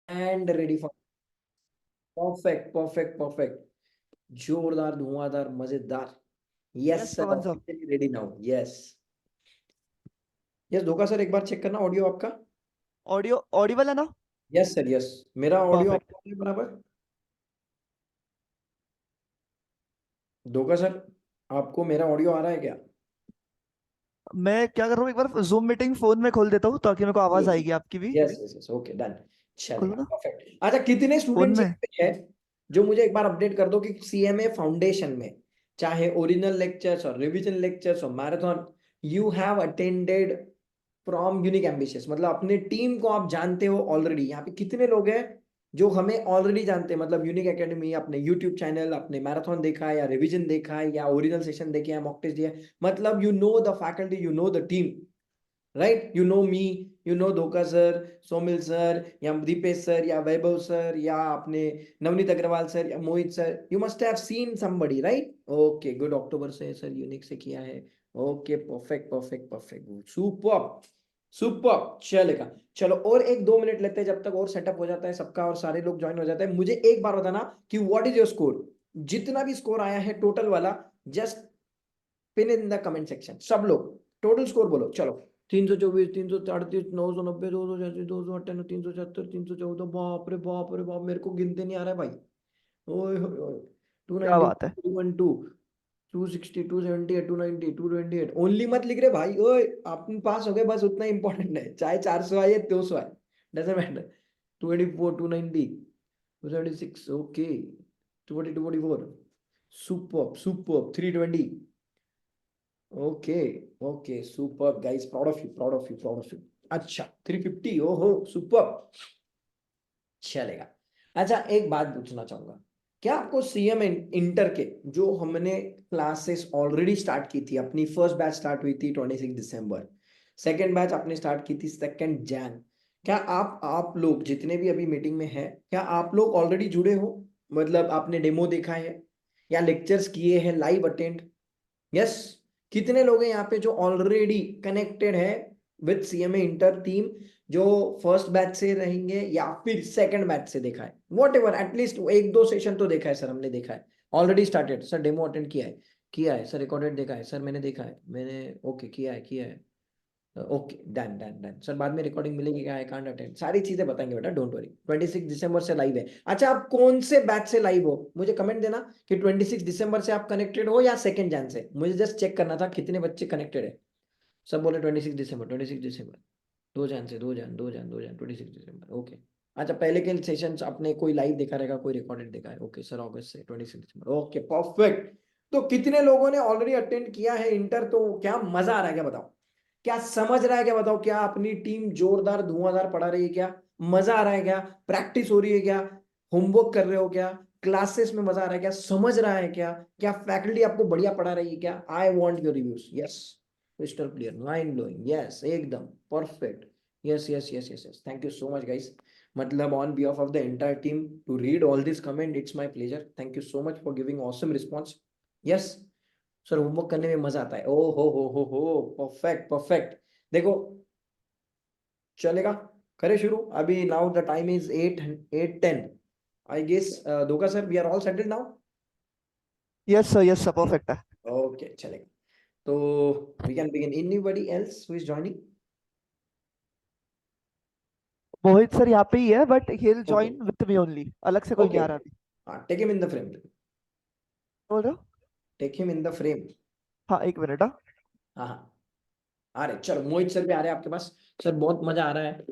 And ready for perfect perfect perfect, जोरदार धुआंधार मजेदार। Yes yes sir, Pawan sir. Officially ready now. Yes yes धोखा sir, एक बार चेक करना ऑडियो आपका। ऑडियो ऑडिबल है ना? यस सर यस, मेरा ऑडियो परफेक्ट। आपको है बराबर? धोखा सर, आपको मेरा ऑडियो आ रहा है क्या? मैं क्या कर रहा हूँ, एक बार जूम मीटिंग फोन में खोल देता हूँ ताकि मेरे को आवाज आएगी आपकी भी। Yes yes yes, okay done. खोलो चलेगा ना। परफेक्ट। अच्छा, कितने फोन स्टूडेंट्स में। है जो मुझे एक बार अपडेट कर दो कि सीएमए फाउंडेशन में, चाहे ओरिजिनल लेक्चर्स और रिवीजन लेक्चर्स और marathon, you have attended from unique ambitious, मतलब अपने टीम को आप जानते हो ऑलरेडी। यहाँ पे कितने लोग हैं जो हमें ऑलरेडी जानते हैं, मतलब यूनिक एकेडमी, अपने यूट्यूब चैनल, अपने मैराथन देखा है या रिवीजन देखा है या ओरिजिनल सेशन देखे या मॉक टेस्ट दिया है, मतलब you know the faculty, you know the team, right? You know me, you know धोखा सर, सोमिल सर या दीपेश सर या वैभव सर या अपने नवनीत अग्रवाल सर या Mohit sir, you must have seen somebody, right? Okay good, अक्टूबर से सर यूनिक से किया है। Okay perfect perfect perfect, super super. चलेगा, चलो और एक दो मिनट लेते हैं जब तक और सेटअप हो जाता है सबका और सारे लोग ज्वाइन हो जाते हैं। मुझे एक बार बताना कि व्हाट इज योर स्कोर, जितना भी स्कोर आया है टोटल वाला, just pin in the comment section. सब लोग टोटल स्कोर बोलो, चलो। 324, 338, 990, 286, 298, 376, 314, बाप रे बाप रे बाप, मेरे को गिनते नहीं आ रहा है भाई। ओए होए होए, टू क्या नाइनटी बात है। 212, 260, 278, 290, 228 ओनली मत लिख रहे भाई। ओए आप पास हो गए, बस उतना इंपॉर्टेंट है, चाहे 400 आए या 200 आए, doesn't matter. 284, 290, 276, okay, 242, 44, super super, 320, okay okay, super guys, proud of you proud of you proud of you. अच्छा 350, ओहो सुपर। चलेगा। अच्छा एक बात पूछना चाहूंगा, क्या आपको सीएम इंटर के जो हमने क्लासेस ऑलरेडी स्टार्ट की थी, अपनी फर्स्ट बैच स्टार्ट हुई थी 26 दिसंबर, सेकेंड बैच आपने स्टार्ट की थी 2 जैन, क्या आप लोग जितने भी अभी मीटिंग में हैं, क्या आप लोग ऑलरेडी जुड़े हो? मतलब आपने डेमो देखा है या लेक्चर्स किए हैं लाइव अटेंड? यस, कितने लोग हैं यहाँ पे जो ऑलरेडी कनेक्टेड है विद सीएमए इंटर टीम, जो फर्स्ट बैच से रहेंगे या फिर सेकंड बैच से देखा है, वॉट एवर, एटलीस्ट एक दो सेशन तो देखा है सर, हमने देखा है already started sir, demo attend किया है सर, रिकॉर्डेड देखा है सर, मैंने देखा है, मैंने ओके किया है। Okay done done done sir, बाद में रिकॉर्डिंग मिलेगी क्या? आई कांट अटेंड, सारी चीजें बताएंगे बेटा, डोंट वरी। 26 दिसंबर से लाइव है। अच्छा, आप कौन से बैच से लाइव हो, मुझे कमेंट देना कि 26 दिसंबर से आप कनेक्टेड हो या 2 जैन से, मुझे जस्ट चेक करना था कितने बच्चे कनेक्टेड है। सब बोले 26 दिसंबर, 26 दिसंबर, 2 जैन से, 2 जैन 26 दिसंबर, ओके। अच्छा, पहले के सेशंस आपने कोई लाइव देखा रहेगा, कोई रिकॉर्डेड देखा है, ओके सर, अगस्त से 26 दिसंबर, ओके परफेक्ट। तो कितने लोगों ने ऑलरेडी अटेंड किया है इंटर, तो क्या मजा आ रहा है क्या बताओ, क्या समझ रहा है क्या बताओ, क्या अपनी टीम जोरदार धुआंधार पढ़ा रही है क्या, मजा आ रहा है क्या, प्रैक्टिस हो रही है क्या, होमवर्क कर रहे हो क्या, क्लासेस में मजा आ रहा है क्या, समझ रहा है क्या, क्या फैकल्टी आपको बढ़िया पढ़ा रही है क्या? I want your reviews. Yes, crystal clear, mind blowing, yes एकदम perfect. Yes yes yes yes yes, thank you so much guys, मतलब on behalf of the entire team to read all this comment, it's my pleasure, thank you so much for giving awesome response. Yes sir, homework करने में मजा आता है, ओ हो, perfect perfect. देखो, चलेगा, करें शुरू अभी, now the time is 8:10 I guess. Doga sir, we are all settled now. Yes sir perfect है। ओके चलेगा, तो we can begin. Anybody else who is joining? Mohit sir यहाँ पे ही है but he will okay join with me only, अलग से कोई नहीं ओके आ रहा ओके, अभी। हाँ, take him in the frame, बोल रहे हो? Take him in the frame. हाँ एक मिनट। हाँ हाँ हाँ, आ रहे, चलो मोहित सर भी आ रहे हैं आपके पास। सर बहुत मजा आ रहा है,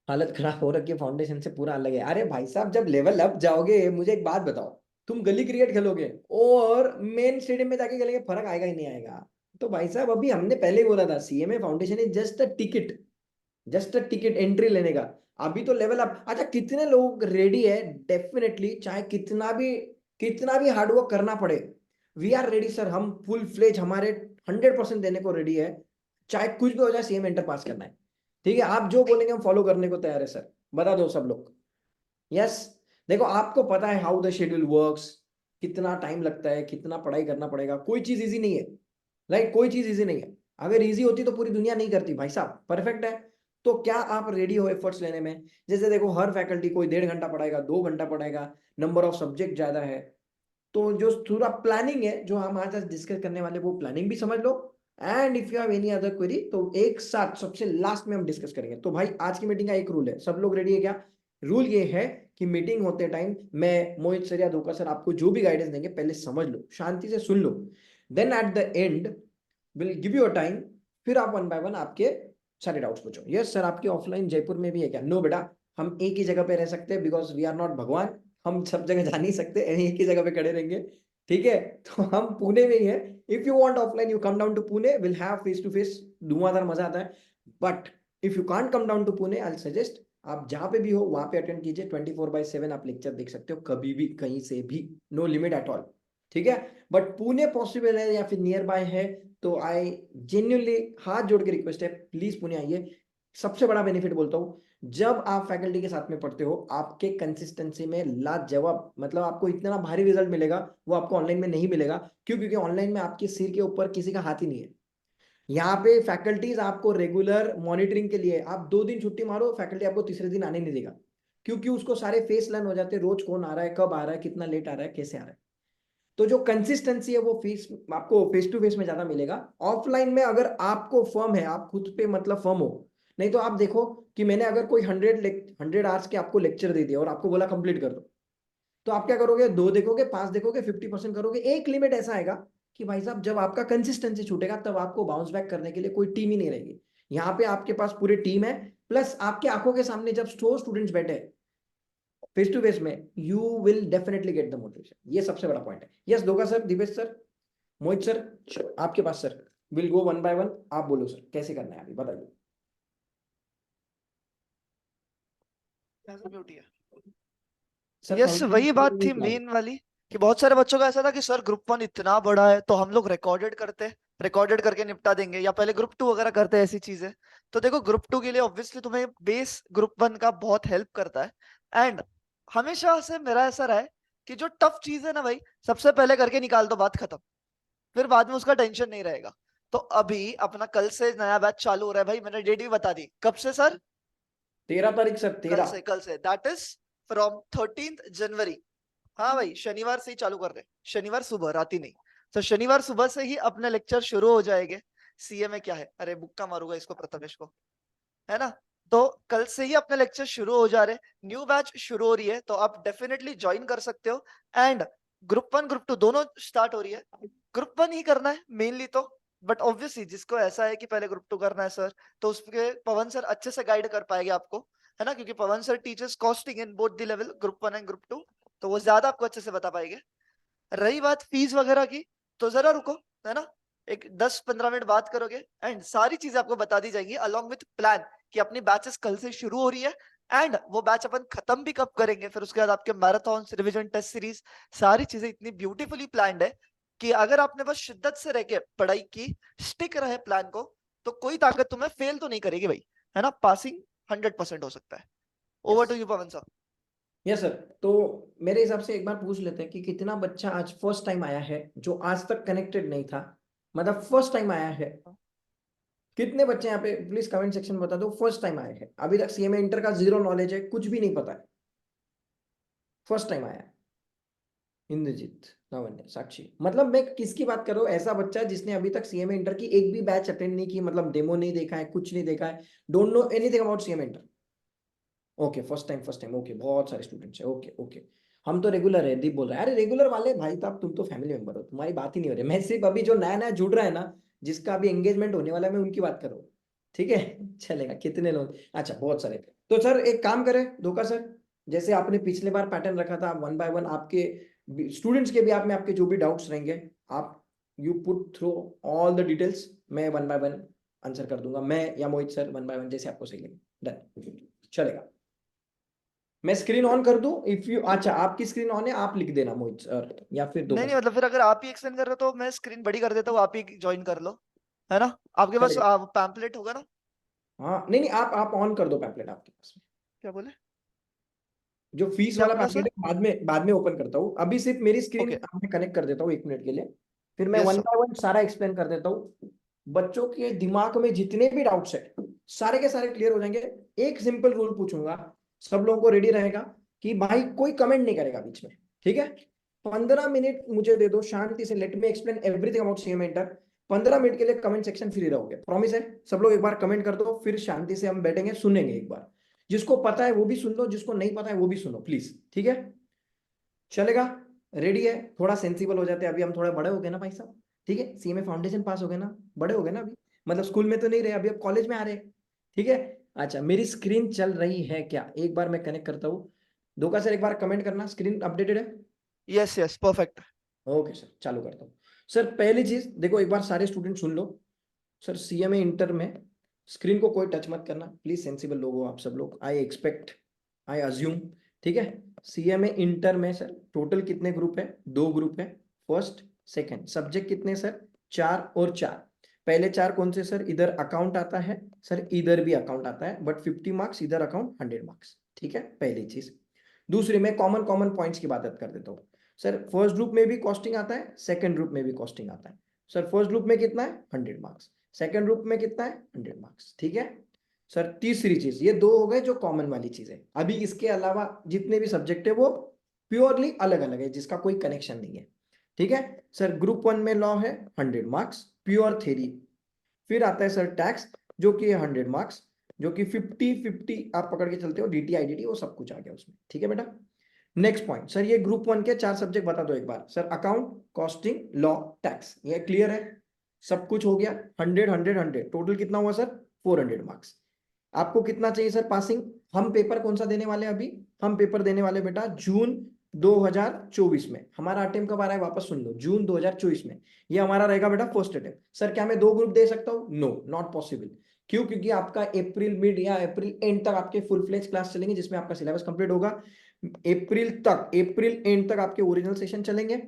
हालत खराब हो रखी है, फाउंडेशन से पूरा अलग है। अरे भाई साहब, जब लेवल अप जाओगे, मुझे एक बात बताओ, तुम गली क्रिकेट खेलोगे और मेन स्टेडियम में जाके खेलेंगे, फर्क आएगा ही नहीं आएगा? तो भाई साहब, अभी हमने पहले ही बोला था, CMA foundation is just a ticket, just a ticket entry लेने का। अभी तो लेवल अप। अच्छा, कितने लोग रेडी है? डेफिनेटली, चाहे कितना भी हार्डवर्क करना पड़े, वी आर रेडी सर, हम फुल फ्लेज, हमारे 100% देने को रेडी है, चाहे कुछ भी हो जाए, सीएम इंटर पास करना है। ठीक है, आप जो बोलेंगे हम फॉलो करने को तैयार है सर, बता दो सब लोग। यस, देखो आपको पता है हाउ द शेड्यूल वर्क्स, कितना टाइम लगता है, कितना पढ़ाई करना पड़ेगा, कोई चीज इजी नहीं है, राइट? कोई चीज इजी नहीं है, अगर इजी होती तो पूरी दुनिया नहीं करती भाई साहब, परफेक्ट है। तो क्या आप रेडी हो एफर्ट्स लेने में? जैसे देखो, हर फैकल्टी कोई 1.5 घंटा पढ़ाएगा, 2 घंटा पढ़ाएगा, नंबर ऑफ सब्जेक्ट ज्यादा है। तो जो पूरा प्लानिंग है जो हम आज डिस्कस करने वाले, वो प्लानिंग भी समझ लो। And if you have any other query तो एक साथ सबसे लास्ट में हम डिस्कस करेंगे। तो भाई आज की मीटिंग का एक रूल है, सब लोग रेडी है क्या? रूल ये है कि मीटिंग होते टाइम मैं, मोहित सर या धोखा सर आपको जो भी गाइडेंस देंगे पहले समझ लो, शांति से सुन लो। Then at the end will give you a time, फिर आप वन बाय वन आपके सारे डाउट्स पूछो। यस सर, आपके ऑफलाइन जयपुर में भी है क्या? नो बेटा, हम एक ही जगह पे रह सकते हैं, बिकॉज वी आर नॉट भगवान। हम सब जगह जा नहीं सकते, एक ही जगह पे खड़े रहेंगे। ठीक है, तो हम पुणे में ही है। If you want offline you come down to Pune, will have face to face, धुआंधार मजा आता है। But if you can't come down to Pune, I suggest आप जहां पे भी हो वहां पे अटेंड कीजिए। 24/7 आप लेक्चर देख सकते हो, कभी भी कहीं से भी, नो लिमिट एट ऑल। ठीक है, बट पुणे पॉसिबल है या फिर नियर बाय है तो आई जेन्युइनली हाथ जोड़ के रिक्वेस्ट है, प्लीज पुणे आइए। सबसे बड़ा बेनिफिट बोलता हूँ, जब आप फैकल्टी के साथ में पढ़ते हो आपके कंसिस्टेंसी में लाजवाब, मतलब आपको इतना भारी रिजल्ट मिलेगा, वो आपको ऑनलाइन में नहीं मिलेगा। क्यों? क्योंकि ऑनलाइन में आपके सिर के ऊपर किसी का हाथ ही नहीं है। यहाँ पे फैकल्टीज आपको रेगुलर मॉनिटरिंग के लिए, आप 2 दिन छुट्टी मारो, फैकल्टी आपको तीसरे दिन आने नहीं देगा। क्योंकि उसको सारे फेस लर्न हो जाते हैं, रोज कौन आ रहा है, कब आ रहा है, कितना लेट आ रहा है, कैसे आ रहा है। तो जो कंसिस्टेंसी है वो फेस आपको फेस टू फेस में ज्यादा मिलेगा। ऑफलाइन में अगर आपको फर्म है, आप खुद पे मतलब फर्म हो, नहीं तो आप देखो कि मैंने अगर कोई 100 आवर्स के आपको लेक्चर दे दिया और आपको बोला कंप्लीट कर दो, तो आप क्या करोगे? 2 देखोगे, 5 देखोगे, 50% करोगे। एक लिमिट ऐसा आएगा कि भाई साहब जब आपका कंसिस्टेंसी छूटेगा तब आपको बाउंस बैक करने के लिए कोई टीम ही नहीं रहेगी। यहाँ पे आपके पास पूरी टीम है, प्लस आपके आंखों के सामने जब 100 स्टूडेंट्स बैठे फेस टू फेस में, you will definitely get the motivation. ये सबसे बड़ा पॉइंट है। Yes Doga sir, Divesh sir, Mohit sir, आपके पास sir, will go one by one. आप बोलो सर कैसे करना है, अभी बताइए सर। यस, वही बात थी फाउंडेशन मेन वाली, कि बहुत सारे बच्चों का ऐसा था कि सर ग्रुप वन इतना बड़ा है तो हम लोग रिकॉर्डेड करते, रिकॉर्डेड करके निपटा देंगे, या पहले ग्रुप टू वगैरह करते हैं ऐसी चीजें। तो देखो, ग्रुप टू के लिए ऑब्वियसली तुम्हें बेस ग्रुप वन का बहुत हेल्प करता है। एंड हमेशा से मेरा ऐसा रहा है कि जो टफ चीज है ना भाई, सबसे पहले करके निकाल दो, बात खत्म। फिर बाद में उसका टेंशन नहीं रहेगा। तो अभी अपना कल से नया बैच चालू हो रहा है भाई, मैंने डेट भी बता दी। कब से सर? 13 तारीख सर, कल 13। से, कल से, दैट इज फ्रॉम 13 जनवरी। हाँ भाई, शनिवार से ही चालू कर रहे हैं, शनिवार सुबह, रात ही नहीं। तो शनिवार सुबह से ही अपने लेक्चर शुरू हो जाएंगे। सीए में क्या है, अरे बुक्का मारूंगा इसको, प्रथमेश को, है ना। तो कल से ही अपने लेक्चर शुरू हो जा रहे हैं, न्यू बैच शुरू हो रही है, तो आप डेफिनेटली ज्वाइन कर सकते हो। And group one group two दोनों स्टार्ट हो रही है। ग्रुप वन ही करना है मेनली तो, बट ऑब्वियसली जिसको ऐसा है कि पहले ग्रुप टू करना है सर, तो उसके पवन सर अच्छे से गाइड कर पाएंगे आपको, है ना, क्योंकि Pawan sir teachers costing in both the level, group one and group two, तो वो ज्यादा आपको अच्छे से बता पाएंगे। रही बात फीस वगैरह की, तो जरा रुको, है ना, एक 10-15 मिनट बात करोगे एंड सारी चीजें आपको बता दी जाएंगी अलॉन्ग विथ प्लान, कि अपनी बैचेस कल से शुरू हो रही है एंड वो बैच अपन खत्म भी कब करेंगे, फिर उसके बाद आपके मैराथन, रिवीजन, टेस्ट सीरीज, सारी चीजें इतनी ब्यूटीफुली प्लान्ड है कि अगर आपने बस शिद्दत से रह के पढ़ाई की, स्टिक रहे प्लान को, तो कोई ताकत तुम्हें फेल तो नहीं करेगी भाई, है ना। पासिंग 100% हो सकता है। Over yes, to you Pawan sir. Yes sir. तो मेरे हिसाब से एक बार पूछ लेते हैं कि कितना बच्चा आज फर्स्ट टाइम आया है जो आज तक कनेक्टेड नहीं था, मतलब फर्स्ट टाइम आया है। कितने बच्चे यहाँ पे प्लीज कमेंट सेक्शन में बता दो, फर्स्ट टाइम आए हैं, अभी तक सीएमए इंटर का जीरो नॉलेज है, कुछ भी नहीं पता है, फर्स्ट टाइम आया है। इंद्रजीत, लावण्य, साक्षी, मतलब मैं किसकी बात कर रहा हूँ? ऐसा बच्चा जिसने अभी तक सीएमए इंटर की एक भी बैच अटेंड नहीं की, मतलब डेमो नहीं देखा है, कुछ नहीं देखा है, don't know anything about CMA inter. Okay, first time, first time, okay, बहुत सारे स्टूडेंट्स है, ओके ओके। हम तो रेगुलर है, दीप बोल रहे हैं। अरे रेगुलर वाले भाई साहब, तुम तो फैमिली मेंबर हो, तुम्हारी बात ही नहीं हो रही। मैं सिर्फ अभी जो नया नया जुड़ रहा है ना, जिसका अभी एंगेजमेंट होने वाला है, मैं उनकी बात कर रहा हूँ। ठीक है चलेगा, कितने लोग? अच्छा, बहुत सारे। तो सर एक काम करें धोखा सर, जैसे आपने पिछले बार पैटर्न रखा था, वन बाय वन आपके स्टूडेंट्स के भी आप में आपके जो भी डाउट्स रहेंगे, आप you put through all the details, मैं वन बाय वन आंसर कर दूंगा, मैं या Mohit sir, one by one जैसे आपको सही लगे। डन, चलेगा। मैं स्क्रीन ऑन कर दूं? इफ यू, अच्छा आपकी स्क्रीन ऑन है, आप लिख देना मोहित सर, या फिर दो नहीं नहीं, बस। मतलब फिर अगर आप ही एक्सप्लेन कर रहे हो तो मैं स्क्रीन बड़ी कर देता हूँ, आप ही ज्वाइन कर लो, है ना। आपके पास चलेगा। पैम्पलेट होगा ना। हाँ नहीं नहीं, आप ऑन कर दो पैम्पलेट आपके पास। क्या बोले? जो फीस क्या वाला बोला पैम्पलेट सर? है बाद में ओपन करता हूँ, अभी सिर्फ मेरी स्क्रीन ओके। मैं कनेक्ट कर देता हूँ 1 मिनट के लिए, फिर मैं yes one sir. By one सारा एक्सप्लेन कर देता हूँ। बच्चों के दिमाग में जितने भी डाउट्स है सारे के सारे क्लियर हो जाएंगे। एक सिंपल रूल पूछूंगा, सब लोगों को रेडी रहेगा कि भाई कोई कमेंट नहीं करेगा बीच में, ठीक है? 15 मिनट मुझे दे दो शांति से, let me explain everything about CMA inter. 15 minute के लिए कमेंट सेक्शन फ्री रहोगे, प्रॉमिस है? सब लोग एक बार कमेंट कर दो, फिर शांति से हम बैठेंगे, सुनेंगे एक बार। जिसको पता है वो भी सुन लो, जिसको नहीं पता है वो भी सुनो प्लीज, ठीक है? चलेगा? रेडी है? थोड़ा सेंसिबल हो जाते हैं, अभी हम थोड़ा बड़े हो गए ना भाई साहब, ठीक है? सीएमए फाउंडेशन पास हो गए ना, बड़े हो गए ना अभी, मतलब स्कूल में तो नहीं रहे अभी, अब कॉलेज में आ रहे हैं, ठीक है? अच्छा, मेरी स्क्रीन चल रही है क्या? एक बार मैं कनेक्ट करता हूँ। धोखा सर एक बार कमेंट करना, स्क्रीन अपडेटेड है? Yes yes perfect. Okay sir, चालू करता हूँ। सर पहली चीज देखो, एक बार सारे स्टूडेंट सुन लो। सर सीएमए इंटर में स्क्रीन को कोई टच मत करना प्लीज, सेंसिबल लोग हो आप सब लोग, आई एक्सपेक्ट, आई अज्यूम, ठीक है? सीएमए इंटर में सर टोटल कितने ग्रुप है? 2 ग्रुप है, फर्स्ट सेकंड। सब्जेक्ट कितने सर? 4 और 4। पहले 4 कौन से सर? इधर अकाउंट आता है सर, इधर भी अकाउंट आता है, बट 50 मार्क्स, इधर अकाउंट 100 मार्क्स, ठीक है? पहली चीज। दूसरी, मैं कॉमन कॉमन पॉइंट्स की बात कर देता हूँ। सर फर्स्ट ग्रुप में भी कॉस्टिंग आता है, सेकंड ग्रुप में भी कॉस्टिंग आता है। सर फर्स्ट ग्रुप में कितना है? 100 मार्क्स। सेकंड ग्रुप में कितना है? 100 मार्क्स, ठीक है? सर तीसरी चीज, ये 2 हो गए जो कॉमन वाली चीज है। अभी इसके अलावा जितने भी सब्जेक्ट है वो प्योरली अलग अलग है, जिसका कोई कनेक्शन नहीं है, ठीक है? सर ग्रुप 1 में लॉ है, 100 मार्क्स प्योर थ्योरी। फिर आता है सर टैक्स, जो कि 100 मार्क्स, जो कि 50-50 आप पकड़ के चलते हो, डीटी आईडीटी वो सब कुछ आ गया उसमें, ठीक है बेटा? नेक्स्ट पॉइंट सर, ये ग्रुप 1 के 4 सब्जेक्ट बता दो एक बार sir. Account, costing, law, tax, ये क्लियर है? सब कुछ हो गया। 100 टोटल कितना हुआ सर? 400 मार्क्स। आपको कितना चाहिए सर पासिंग? हम पेपर कौन सा देने वाले अभी? हम पेपर देने वाले बेटा जून 2024 में। हमारा अटेम्प्ट कब आ रहा है वापस सुन लो, जून 2024 में। ये हमारा रहेगा बेटा फर्स्ट अटेम्प्ट। सर क्या मैं 2 ग्रुप दे सकता हूँ? No, not possible. क्यों? क्योंकि आपका अप्रैल मिड या अप्रैल एंड तक आपके फुल फ्लेज क्लास चलेंगे, जिसमें आपका सिलेबस कंप्लीट होगा। अप्रैल तक, अप्रैल एंड तक आपके ओरिजिनल सेशन चलेंगे,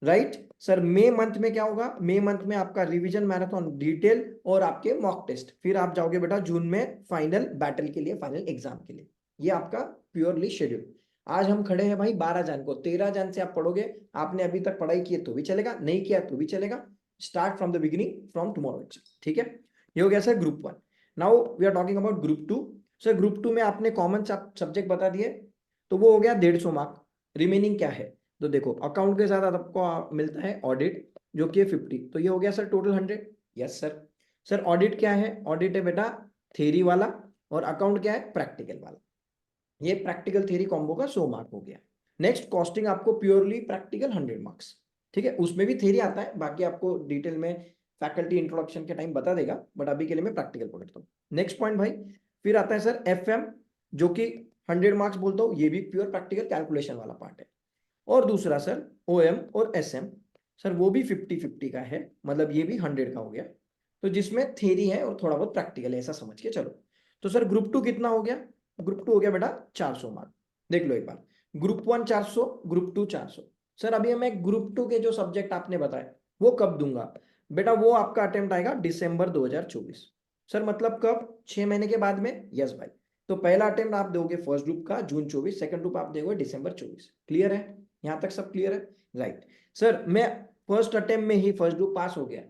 राइट? सर मई मंथ में क्या होगा? मई मंथ में आपका रिवीजन मैराथन डिटेल और आपके मॉक टेस्ट, फिर आप जाओगे बेटा जून में फाइनल बैटल के लिए, फाइनल एग्जाम के लिए। ये आपका प्योरली शेड्यूल। आज हम खड़े हैं भाई 12 जन को, 13 जन से आप पढ़ोगे। आपने अभी तक पढ़ाई की है तो भी चलेगा, नहीं किया तो भी चलेगा। Start from the beginning, from tomorrow, ठीक है? ये हो गया sir group 1। Now we are talking about group 2। Sir group 2 में आपने कॉमन सब्जेक्ट बता दिए, तो वो हो गया 150 मार्क। रिमेनिंग क्या है? तो देखो, अकाउंट के साथ आपको मिलता है ऑडिट, जो कि 50, तो ये हो गया sir total 100। Yes sir. Sir audit क्या है? ऑडिट है बेटा थ्योरी वाला, और अकाउंट क्या है? प्रैक्टिकल वाला। ये प्रैक्टिकल थ्योरी कॉम्बो का 100 मार्क हो गया। नेक्स्ट कॉस्टिंग आपको प्योरली प्रैक्टिकल 100 मार्क्स, ठीक है? उसमें भी थ्योरी आता है, बाकी आपको डिटेल में फैकल्टी इंट्रोडक्शन के टाइम बता देगा, बट अभी के लिए मैं प्रैक्टिकल पकड़ता हूँ। नेक्स्ट पॉइंट भाई, फिर आता है सर एफएम, जो कि 100 मार्क्स बोलता हूँ, ये भी प्योर प्रैक्टिकल कैलकुलेशन वाला पार्ट है। और दूसरा सर ओएम और एसएम, सर वो भी 50-50 का है, मतलब ये भी 100 का हो गया, तो जिसमें थ्योरी है और थोड़ा बहुत प्रैक्टिकल है, ऐसा समझ के चलो। तो सर ग्रुप 2 कितना हो गया? ग्रुप 2 हो गया बेटा 400 मार्क। देख लो एक बार, ग्रुप 1 400, ग्रुप 2 400। सर अभी हमें ग्रुप 2 के जो सब्जेक्ट आपने बताए वो कब दूंगा? बेटा वो आपका अटेम्प्ट आएगा दिसंबर 2024। सर मतलब कब? 6 महीने के बाद में? यस भाई। तो पहला अटेम्प्ट आप दोगे फर्स्ट ग्रुप का जून 24, सेकंड ग्रुप आप दोगे दिसंबर 24। क्लियर है? यहां तक सब क्लियर है? राइट। सर मैं फर्स्ट अटेम्प्ट में ही फर्स्ट ग्रुप पास हो गया,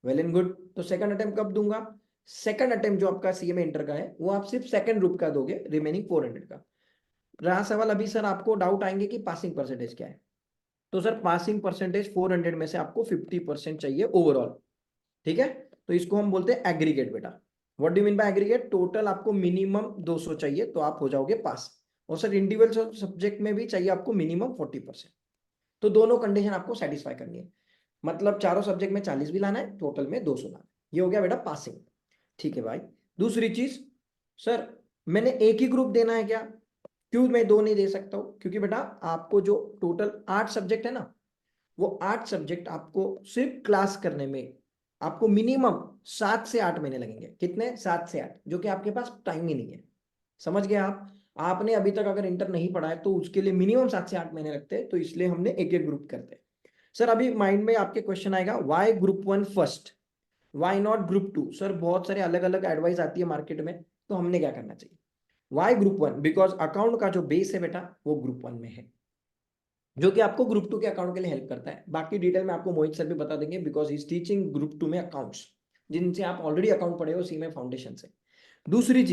वेल एंड गुड। तो सेकंड अटेम्प्ट कब दूंगा? सेकंड अटेम्प्ट जो आपका सीएमए इंटर का है वो आप सिर्फ सेकंड ग्रुप का दोगे, रिमेनिंग 400 का। रहा सवाल, अभी सर आपको डाउट आएंगे कि पासिंग परसेंटेज क्या है। तो सर पासिंग परसेंटेज 400 में से आपको 50% चाहिए ओवरऑल, ठीक है? तो इसको हम बोलते हैं एग्रीगेट बेटा। What do mean by aggregate? Total आपको मिनिमम 200 चाहिए तो आप हो जाओगे पास। और सर इंडिविजुअल सब्जेक्ट में भी चाहिए आपको मिनिमम 40%। तो दोनों कंडीशन आपको सेटिस्फाई करनी है, मतलब चारों सब्जेक्ट में 40 भी लाना है, टोटल में 200 लाना है। ये हो गया बेटा पासिंग, ठीक है भाई? दूसरी चीज, सर मैंने एक ही ग्रुप देना है क्या? क्यों मैं 2 नहीं दे सकता हूं? क्योंकि बेटा आपको जो टोटल 8 सब्जेक्ट है ना, वो 8 सब्जेक्ट आपको सिर्फ क्लास करने में आपको मिनिमम 7 से 8 महीने लगेंगे। कितने? 7 से 8, जो कि आपके पास टाइम ही नहीं है। समझ गए आप? आपने अभी तक अगर इंटर नहीं पढ़ा है तो उसके लिए मिनिमम 7 से 8 महीने लगते हैं, तो इसलिए हमने एक एक ग्रुप करते हैं। सर अभी माइंड में आपके क्वेश्चन आएगा, why group 1 first, why not group 2? Sir बहुत सारे अलग अलग एडवाइस आती है मार्केट में, तो हमने क्या करना चाहिए? Y group 1? बिकॉज अकाउंट का जो बेस है बेटा वो ग्रुप 1 में है, जो कि आपको ग्रुप 2 के अकाउंट के लिए हेल्प करता है। बाकी डिटेल में आपको मोहित सर भी बता देंगे, because he is teaching group 2 में अकाउंट्स, जिनसे आप ऑलरेडी अकाउंट पढ़े हो सीएमए फाउंडेशन से। दूसरी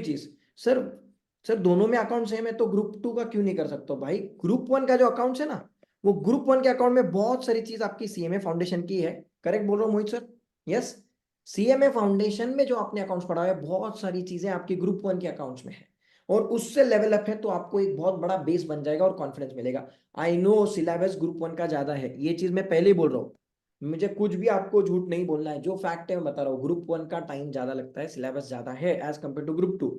चीज सर, दोनों में अकाउंट सेम है तो ग्रुप 2 का क्यों नहीं कर सकते हो भाई? ग्रुप 1 का जो अकाउंट्स है ना, वो ग्रुप 1 के अकाउंट में बहुत सारी चीज आपकी सीएमए फाउंडेशन की है। करेक्ट बोल रहा हूँ मोहित सर? यस, सीएमए फाउंडेशन में जो आपने अकाउंट्स पढ़ा है बहुत सारी चीजें आपकी ग्रुप 1 के अकाउंट्स में है, और उससे लेवल अप है तो आपको एक बहुत बड़ा बेस बन जाएगा और कॉन्फिडेंस मिलेगा। आई नो सिलेबस ग्रुप 1 का ज्यादा है, ये चीज मैं पहले ही बोल रहा हूँ, मुझे कुछ भी आपको झूठ नहीं बोलना है, जो फैक्ट है मैं बता रहा हूँ। ग्रुप 1 का टाइम ज्यादा लगता है, सिलेबस ज्यादा है as compare to group 2,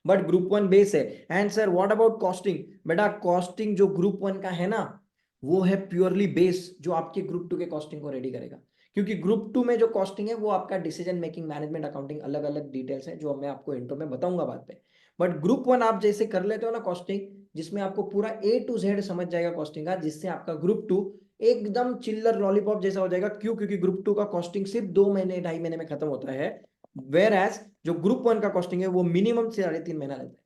but group 1 base है। And sir what about costing? बेटा कॉस्टिंग जो ग्रुप 1 का है ना, वो है प्योरली बेस जो आपके ग्रुप 2 के कॉस्टिंग को रेडी करेगा। क्योंकि ग्रुप 2 में जो कॉस्टिंग है वो आपका डिसीजन मेकिंग, मैनेजमेंट, अकाउंटिंग, अलग अलग डिटेल्स है जो मैं आपको इंट्रो में बताऊंगा बाद में। बट ग्रुप 1 आप जैसे कर लेते हो ना कॉस्टिंग, जिसमें आपको पूरा ए टू जेड समझ जाएगा कॉस्टिंग का, जिससे आपका ग्रुप 2 एकदम चिल्लर लॉलीपॉप जैसा हो जाएगा। क्यों? क्योंकि ग्रुप 2 का कॉस्टिंग सिर्फ 2 महीने 2.5 महीने में खत्म होता है, वेर एज जो ग्रुप 1 का कॉस्टिंग है वो मिनिमम 3.5 महीना रहता है।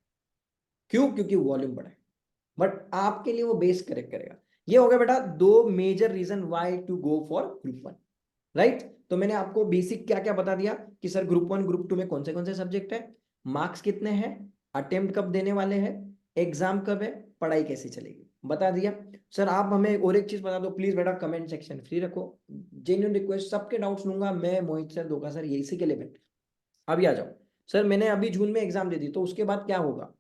क्यों? क्योंकि वॉल्यूम बड़ा है। बट आपके लिए वो बेस करेक्ट करेगा। ये हो गया बेटा 2 major reason why to go for group 1, right? तो मैंने आपको बेसिक क्या क्या बता दिया कि सर ग्रुप 1 ग्रुप 2 में कौन से सब्जेक्ट है, मार्क्स कितने हैं, अटेम्प्ट कब देने वाले हैं, एग्जाम कब है, पढ़ाई कैसे चलेगी, बता दिया। सर आप हमें और एक चीज बता दो प्लीज बेटा, कमेंट सेक्शन फ्री रखो, जेन्युइन रिक्वेस्ट, सबके डाउट्स लूंगा मैं, मोहित सर, धोखा सर, ये इसी के लिए बैठे। अभी आ जाओ। सर मैंने अभी जून में एग्जाम दे दी तो उसके बाद क्या होगा?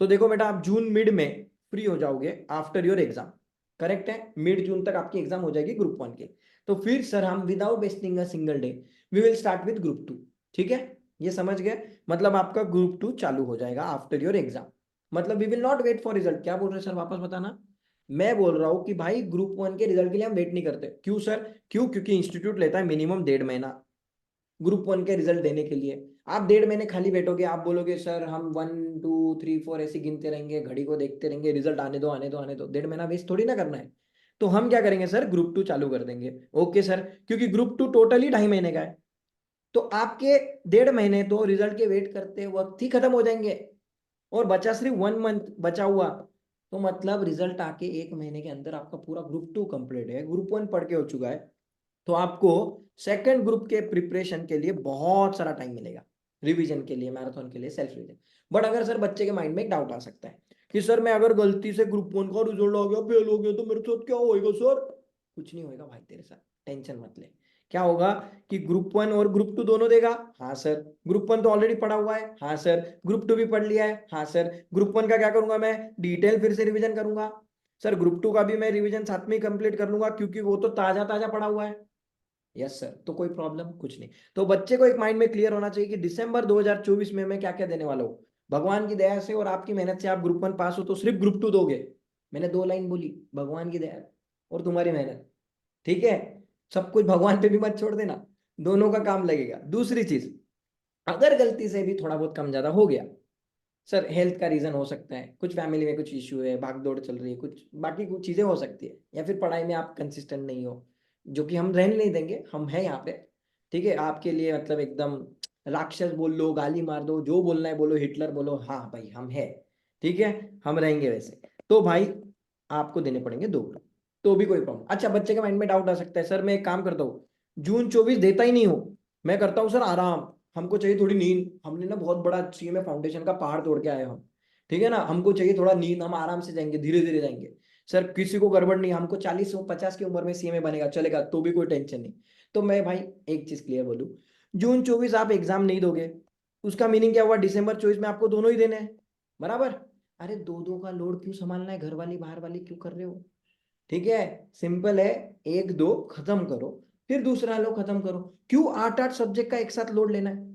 तो देखो बेटा आप जून मिड में फ्री हो जाओगे आफ्टर योर एग्जाम, करेक्ट है? मिड जून तक आपकी एग्जाम हो जाएगी ग्रुप 1 के। तो फिर सर हम without wasting a single day we will start with group 2। ठीक है, ये समझ गए? मतलब आपका ग्रुप 2 चालू हो जाएगा आफ्टर योर एग्जाम। मतलब we will not wait for result. क्या बोल रहे हैं सर, वापस बताना। मैं बोल रहा हूं कि भाई ग्रुप 1 के रिजल्ट के लिए हम वेट नहीं करते। क्यों सर? क्यों? क्योंकि इंस्टीट्यूट लेता है मिनिमम 1.5 महीना ग्रुप 1 के रिजल्ट देने के लिए। आप 1.5 महीने खाली बैठोगे, आप बोलोगे सर हम 1 2 3 4 ऐसे गिनते रहेंगे, घड़ी को देखते रहेंगे, रिजल्ट आने दो आने दो आने दो, 1.5 महीना वेस्ट थोड़ी ना करना है। तो हम क्या करेंगे सर, ग्रुप 2 चालू कर देंगे। ओके सर, क्योंकि ग्रुप 2 टोटली 2.5 महीने का है, तो आपके 1.5 महीने तो रिजल्ट के वेट करते वक्त ही खत्म हो जाएंगे, और बचा सिर्फ 1 मंथ बचा हुआ। तो मतलब रिजल्ट आके 1 महीने के अंदर आपका पूरा ग्रुप 2 कंप्लीट है, ग्रुप 1 पढ़ के हो चुका है। तो आपको सेकंड ग्रुप के प्रिपरेशन के लिए बहुत सारा टाइम मिलेगा, रिवीजन के लिए, मैराथन के लिए, सेल्फ रिवीजन। बट अगर सर बच्चे के माइंड में एक डाउट आ सकता है कि सर मैं अगर गलती से ग्रुप 1 का रिजल्ट आ गया, फेल हो गया, तो मेरे साथ क्या होएगा सर? कुछ नहीं होएगा भाई तेरे साथ, टेंशन मत ले। क्या होगा कि ग्रुप 1 और ग्रुप 2 दोनों देगा? हाँ सर। ग्रुप 1 तो ऑलरेडी पढ़ा हुआ है? हाँ सर। ग्रुप 2 भी पढ़ लिया है? हाँ सर। ग्रुप 1 का क्या करूंगा मैं? डिटेल फिर से रिवीजन करूंगा। सर ग्रुप 2 का भी मैं रिवीजन साथ में ही कंप्लीट कर लूंगा क्योंकि वो तो ताजा ताजा पढ़ा हुआ है। Yes sir. तो कोई प्रॉब्लम कुछ नहीं। तो बच्चे को एक माइंड में क्लियर होना चाहिए कि दिसंबर 2024 में मैं क्या क्या देने वाला हूँ। भगवान की दया से और आपकी मेहनत से आप ग्रुप 1 पास हो तो सिर्फ ग्रुप 2 दोगे। मैंने 2 लाइन बोली, भगवान की दया और तुम्हारी मेहनत। ठीक है, सब कुछ भगवान पे भी मत छोड़ देना, दोनों का काम लगेगा। दूसरी चीज, अगर गलती से भी थोड़ा बहुत कम ज्यादा हो गया, सर हेल्थ का रीजन हो सकता है, कुछ फैमिली में कुछ इश्यू है, भाग दौड़ चल रही है, कुछ बाकी कुछ चीजें हो सकती है, या फिर पढ़ाई में आप कंसिस्टेंट नहीं हो, जो कि हम रहने नहीं देंगे, हम हैं यहाँ पे। ठीक है, आपके लिए मतलब एकदम राक्षस बोल लो, गाली मार दो, जो बोलना है बोलो, हिटलर बोलो, हाँ भाई हम है। ठीक है, हम रहेंगे वैसे। तो भाई आपको देने पड़ेंगे 2 तो भी कोई प्रॉब्लम। अच्छा बच्चे के माइंड में डाउट आ सकता है, सर मैं एक काम करता हूँ, जून 24 देता ही नहीं हूँ, मैं करता हूँ सर आराम, हमको चाहिए थोड़ी नींद, हमने ना बहुत बड़ा सीएमए फाउंडेशन का पहाड़ तोड़ के आए हम। ठीक है ना, हमको चाहिए थोड़ा नींद, हम आराम से जाएंगे, धीरे धीरे जाएंगे। सर किसी को गड़बड़ नहीं, हमको 40 50 की उम्र में सीएमए बनेगा, चलेगा, तो भी कोई टेंशन नहीं। तो मैं भाई एक चीज क्लियर बोलूं, जून 24 आप एग्जाम नहीं दोगे, उसका मीनिंग क्या हुआ? दिसंबर 24 में आपको दोनों ही देने हैं, बराबर? अरे दो दो का लोड क्यों संभालना है, घर वाली बाहर वाली क्यों कर रहे हो? ठीक है, सिंपल है, 1 2 खत्म करो, फिर दूसरा लो खत्म करो। क्यों 8 8 सब्जेक्ट का एक साथ लोड लेना है?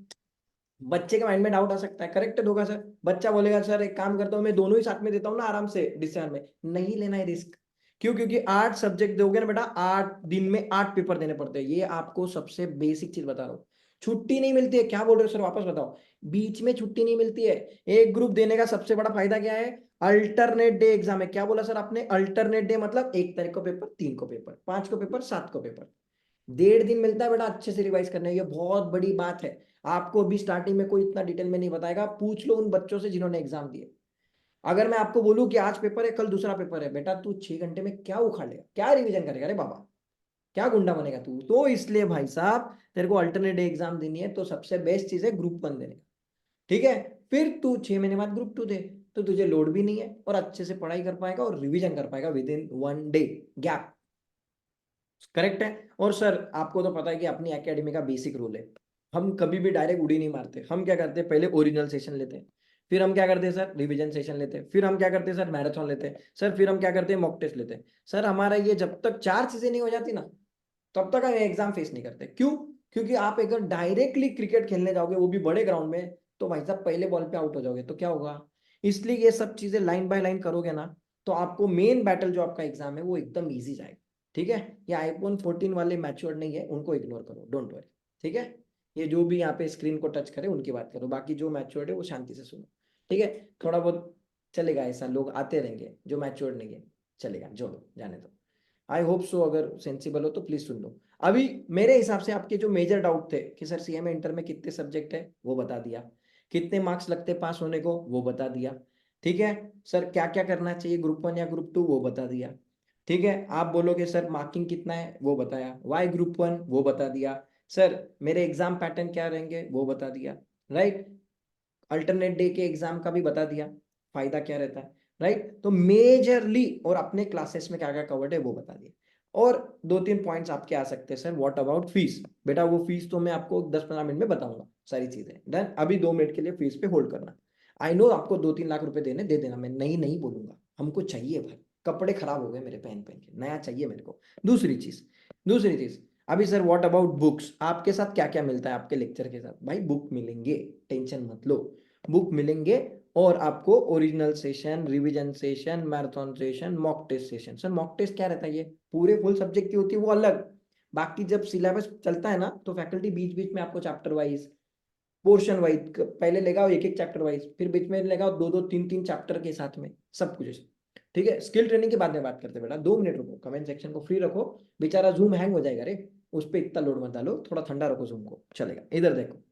बच्चे के माइंड में डाउट आ सकता है, करेक्ट है होगा सर? बच्चा बोलेगा सर एक काम करता हूँ मैं दोनों ही साथ में देता हूँ ना आराम से दिसंबर में। नहीं लेना है रिस्क। क्यों? क्योंकि 8 सब्जेक्ट दोगे ना बेटा, 8 दिन में 8 पेपर देने पड़ते हैं, ये आपको सबसे बेसिक चीज बता रहा हूँ। छुट्टी नहीं मिलती है। क्या बोल रहे हो सर, वापस बताओ। बीच में छुट्टी नहीं मिलती है। एक ग्रुप देने का सबसे बड़ा फायदा क्या है? अल्टरनेट डे एग्जाम है। क्या बोला सर आपने? अल्टरनेट डे मतलब 1 तारीख को पेपर, 3 को पेपर, 5 को पेपर, 7 को पेपर, 1.5 दिन मिलता है बेटा अच्छे से रिवाइज करने। ये बहुत बड़ी बात है। आपको अभी स्टार्टिंग में कोई इतना डिटेल में नहीं बताएगा, पूछ लो उन बच्चों से जिन्होंने एग्जाम दिए। अगर मैं आपको बोलूं कि आज पेपर है कल दूसरा पेपर है, बेटा तू 6 घंटे में क्या उखाड़ लेगा, क्या रिवीजन करेगा रे बाबा? क्या गुंडा बनेगा तू? तो इसलिए भाई साहब तेरे को अल्टरनेट एग्जाम देनी है तो सबसे बेस्ट चीज है ग्रुप 1 देने का, ठीक है? फिर तू 6 महीने बाद ग्रुप 2 दे, तो तुझे लोड भी नहीं है और अच्छे से पढ़ाई कर पाएगा और रिवीजन कर पाएगा with in 1 day gap. Correct है? और सर आपको तो पता है कि अपनी एकेडमी का बेसिक रूल है, हम कभी भी डायरेक्ट उड़ी नहीं मारते। हम क्या करते हैं, पहले ओरिजिनल सेशन लेते हैं, फिर हम क्या करते हैं सर, रिवीजन सेशन लेते हैं, फिर हम क्या करते हैं सर, मैराथन लेते हैं सर, फिर हम क्या करते हैं, मॉक टेस्ट लेते हैं सर। हमारा ये जब तक 4 चीजें नहीं हो जाती ना, तब तक हम एग्जाम फेस नहीं करते। क्यों? क्योंकि आप अगर डायरेक्टली क्रिकेट खेलने जाओगे, वो भी बड़े ग्राउंड में, तो भाई साहब पहले बॉल पे आउट हो जाओगे तो क्या होगा। इसलिए ये सब चीजें लाइन बाय लाइन करोगे ना, तो आपको मेन बैटल जो आपका एग्जाम है वो एकदम ईजी जाएगा, ठीक है? ये आईफोन 14 वाले मैच्योर नहीं है, उनको इग्नोर करो, डोंट वरी, ठीक है? ये जो भी यहाँ पे स्क्रीन को टच करे उनकी बात करो, बाकी जो मैच्योर्ड है वो शांति से सुनो, ठीक है? थोड़ा बहुत चलेगा, ऐसा लोग आते रहेंगे जो मैच्योर्ड नहीं है, चलेगा, जोड़ो, जाने दो। आई होप सो, अगर सेंसिबल हो तो प्लीज सुन लो। अभी मेरे हिसाब से आपके जो मेजर डाउट थे कि सर सीएमए इंटर में कितने सब्जेक्ट है, वो बता दिया। कितने मार्क्स लगते पास होने को, वो बता दिया। ठीक है? सर क्या क्या करना चाहिए ग्रुप 1 या ग्रुप 2, वो बता दिया। ठीक है? आप बोलोगे सर मार्किंग कितना है, वो बताया। वाई ग्रुप 1, वो बता दिया। सर मेरे एग्जाम पैटर्न क्या रहेंगे, वो बता दिया। राइट? अल्टरनेट डे के एग्जाम का भी बता दिया, फायदा क्या रहता है। राइट? तो मेजरली, और अपने क्लासेस में क्या क्या कवर्ड है वो बता दिया। और 2-3 पॉइंट्स आपके आ सकते हैं सर, व्हाट अबाउट फीस? बेटा वो फीस तो मैं आपको 10-15 मिनट में बताऊंगा, सारी चीजें डन। अभी 2 मिनट के लिए फीस पे होल्ड करना। आई नो आपको 2-3 लाख रुपए देने, दे देना, मैं नहीं नहीं बोलूंगा, हमको चाहिए भाई, कपड़े खराब हो गए मेरे पहन पहन के, नया चाहिए मेरे को। दूसरी चीज, अभी सर व्हाट अबाउट बुक्स? आपके साथ क्या क्या मिलता है आपके लेक्चर के साथ? भाई बुक मिलेंगे, टेंशन मत लो, बुक मिलेंगे। और आपको original session, revision session, marathon session, mock test session. Sir mock test क्या रहता है? ये पूरे फुल सब्जेक्ट की होती है, वो अलग। बाकी जब सिलेबस चलता है ना, तो फैकल्टी बीच बीच में आपको चैप्टर वाइज, पोर्शन वाइज पहले लेगा, एक एक चैप्टर वाइज, फिर बीच में लेगा 2-2, 3-3 चैप्टर के साथ में, सब कुछ ऐसे। ठीक है? स्किल ट्रेनिंग के बाद में बात करते हैं बेटा, 2 मिनट रुको, कमेंट सेक्शन को फ्री रखो। बेचारा जूम हैंग हो जाएगा रे, उस पर इतना लोड मत डालो, थोड़ा ठंडा रखो जूम को, चलेगा। इधर देखो,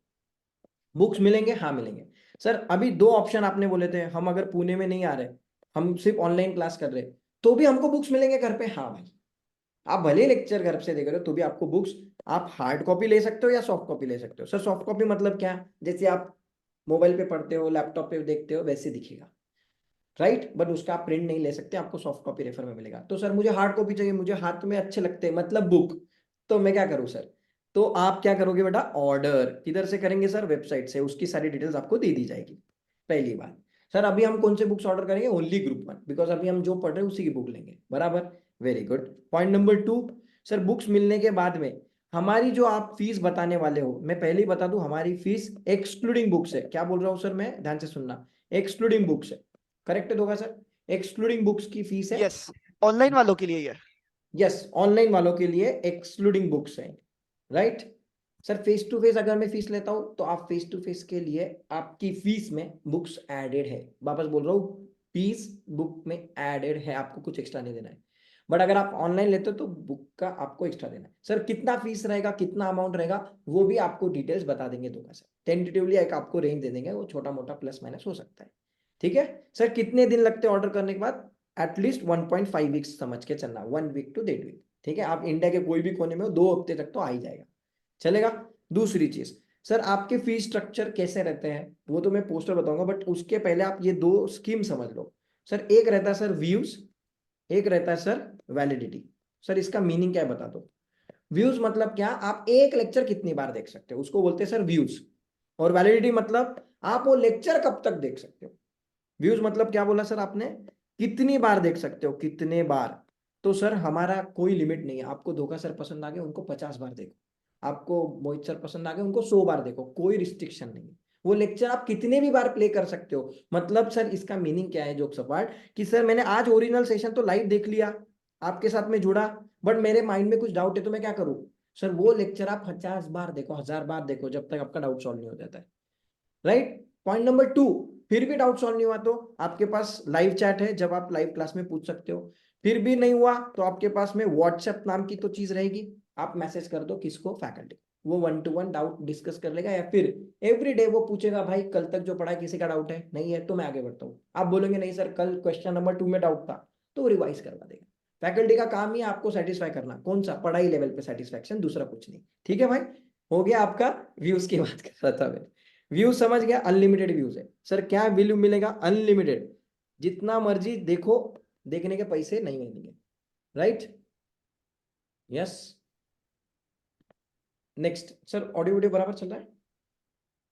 बुक्स मिलेंगे, हाँ मिलेंगे। सर अभी 2 ऑप्शन आपने बोले थे, हम अगर पुणे में नहीं आ रहे, हम सिर्फ ऑनलाइन क्लास कर रहे, तो भी हमको बुक्स मिलेंगे घर पे। हाँ भाई, आप भले लेक्चर घर से देख रहे हो तो भी आपको बुक्स, आप हार्ड कॉपी ले सकते हो या सॉफ्ट कॉपी ले सकते हो। सर सॉफ्ट कॉपी मतलब क्या? जैसे आप मोबाइल पे पढ़ते हो, लैपटॉप पे देखते हो, वैसे दिखेगा, राइट? बट उसका आप प्रिंट नहीं ले सकते, आपको सॉफ्ट कॉपी रेफर में मिलेगा। तो सर मुझे हार्ड कॉपी चाहिए, मुझे हाथ में अच्छे लगते हैं, मतलब बुक, तो मैं क्या करूं सर? तो आप क्या करोगे बेटा, ऑर्डर किधर से करेंगे सर? वेबसाइट से, उसकी सारी डिटेल्स आपको दे दी जाएगी। पहली बात। सर अभी हम कौन से बुक्स ऑर्डर करेंगे? ओनली ग्रुप 1, बिकॉज अभी हम जो पढ़ रहे हैं उसी की बुक लेंगे, बराबर? Very good. Point number 2, sir books मिलने के बाद में हमारी जो आप फीस बताने वाले हो, मैं पहले ही बता दूं, हमारी फीस एक्सक्लूडिंग बुक्स है। क्या बोल रहा हूं सर मैं, ध्यान से सुनना, एक्सक्लूडिंग बुक्स है। करेक्ट होगा सर? एक्सक्लूडिंग बुक्स की फीस है। यस, ऑनलाइन वालों के लिए ये। यस, ऑनलाइन वालों के लिए एक्सक्लूडिंग बुक्स है, right? Sir face to face अगर मैं फीस लेता हूं, तो आप फेस टू फेस के लिए आपकी फीस में बुक्स एडेड है। वापस बोल रहा हूँ, फीस बुक में एडेड है, आपको कुछ एक्स्ट्रा नहीं देना है। बट अगर आप ऑनलाइन लेते हो तो बुक का आपको एक्स्ट्रा देना है। सर कितना फीस रहेगा, कितना अमाउंट रहेगा, वो भी आपको डिटेल्स बता देंगे धोखा से, टेंटेटिवली एक आपको रेंज दे देंगे, वो छोटा मोटा प्लस माइनस हो सकता है। ठीक है? सर कितने दिन लगते हैं ऑर्डर करने के बाद? एटलीस्ट 1.5 वीक्स समझ के चलना, 1 वीक टू 1.5 वीक। ठीक है? आप इंडिया के कोई भी कोने में हो, 2 हफ्ते तक तो आ ही जाएगा, चलेगा। दूसरी चीज, सर आपके फीस स्ट्रक्चर कैसे रहते हैं वो तो मैं पोस्टर बताऊंगा, बट उसके पहले आप ये 2 स्कीम समझ लो। सर एक रहता है सर व्यूज, एक रहता है सर वैलिडिटी। सर इसका मीनिंग क्या है बता दो। व्यूज मतलब क्या? आप एक लेक्चर कितनी बार देख सकते हो, उसको बोलते हैं सर व्यूज। और वैलिडिटी मतलब आप वो लेक्चर कब तक देख सकते हो। व्यूज मतलब क्या बोला सर आपने? कितनी बार देख सकते हो, कितने बार। तो सर हमारा कोई लिमिट नहीं है, आपको धोखा सर पसंद आ गए, उनको 50 बार देखो, आपको मोहित सर पसंद आ गए, उनको 100 बार देखो, कोई रिस्ट्रिक्शन नहीं है। वो लेक्चर आप कितने भी बार प्ले कर सकते हो। मतलब सर इसका मीनिंग क्या है जोक सपाट, कि सर मैंने आज ओरिजिनल सेशन तो लाइव देख लिया, आपके साथ में जुड़ा, बट मेरे माइंड में कुछ डाउट है तो मैं क्या करूं? सर वो लेक्चर आप 50 बार देखो, 1000 बार देखो, जब तक आपका डाउट सॉल्व नहीं हो जाता है, राइट? पॉइंट नंबर 2, फिर भी डाउट सॉल्व नहीं हुआ तो आपके पास लाइव चैट है, जब आप लाइव क्लास में पूछ सकते हो। फिर भी नहीं हुआ तो आपके पास में व्हाट्सएप नाम की तो चीज रहेगी, आप मैसेज कर दो किसको, फैकल्टी, वो 1-to-1 डाउट डिस्कस कर लेगा। या फिर एवरी डे वो पूछेगा, भाई कल तक जो पढ़ा है किसी का डाउट है, नहीं है तो मैं आगे बढ़ता हूँ। आप बोलेंगे नहीं सर कल क्वेश्चन नंबर 2 में डाउट था, तो रिवाइज करवा देगा। फैकल्टी का काम ही आपको सेटिस्फाई करना, कौन सा, पढ़ाई लेवल पे सेटिस्फैक्शन, दूसरा कुछ नहीं। ठीक है भाई, हो गया आपका व्यूज की बात कर रहा था मैं। व्यूज समझ गया, अनलिमिटेड व्यूज है सर। क्या वैल्यू मिलेगा? अनलिमिटेड, जितना मर्जी देखो, देखने के पैसे नहीं मिलेंगे। Right, yes. Next sir, audio video बराबर चल रहा है?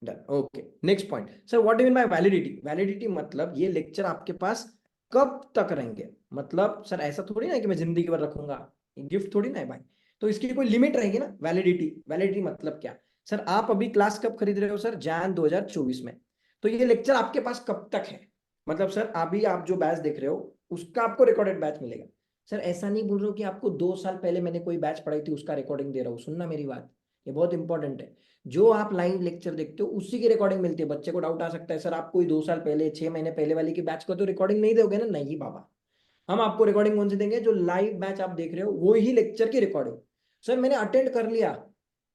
Done, okay. Next point sir, what do mean by validity? Validity मतलब ये लेक्चर आपके पास कब तक रहेंगे। मतलब सर ऐसा थोड़ी ना है कि मैं जिंदगी भर रखूंगा, गिफ्ट थोड़ी ना है भाई। तो इसकी कोई लिमिट रहेगी ना। वैलिडिटी, वैलिडिटी मतलब क्या? सर आप अभी क्लास कब खरीद रहे हो सर? जैन 2024 में। तो ये लेक्चर आपके पास कब तक है? मतलब सर अभी आप जो बैच देख रहे हो उसका आपको रिकॉर्डेड बैच मिलेगा। सर ऐसा नहीं बोल रहे हो कि आपको 2 साल पहले मैंने कोई बैच पढ़ाई थी उसका रिकॉर्डिंग दे रहा हूँ। सुनना मेरी बात, ये बहुत इंपॉर्टेंट है। जो आप लाइव लेक्चर देखते हो उसी की रिकॉर्डिंग मिलती है। बच्चे को डाउट आ सकता है सर आप कोई 2 साल पहले 6 महीने पहले वाली की बैच को तो रिकॉर्डिंग नहीं दोगे ना? नहीं बाबा, हम आपको रिकॉर्डिंग कौन सी देंगे? जो लाइव बैच आप देख रहे हो वो ही लेक्चर की रिकॉर्डिंग। सर मैंने अटेंड कर लिया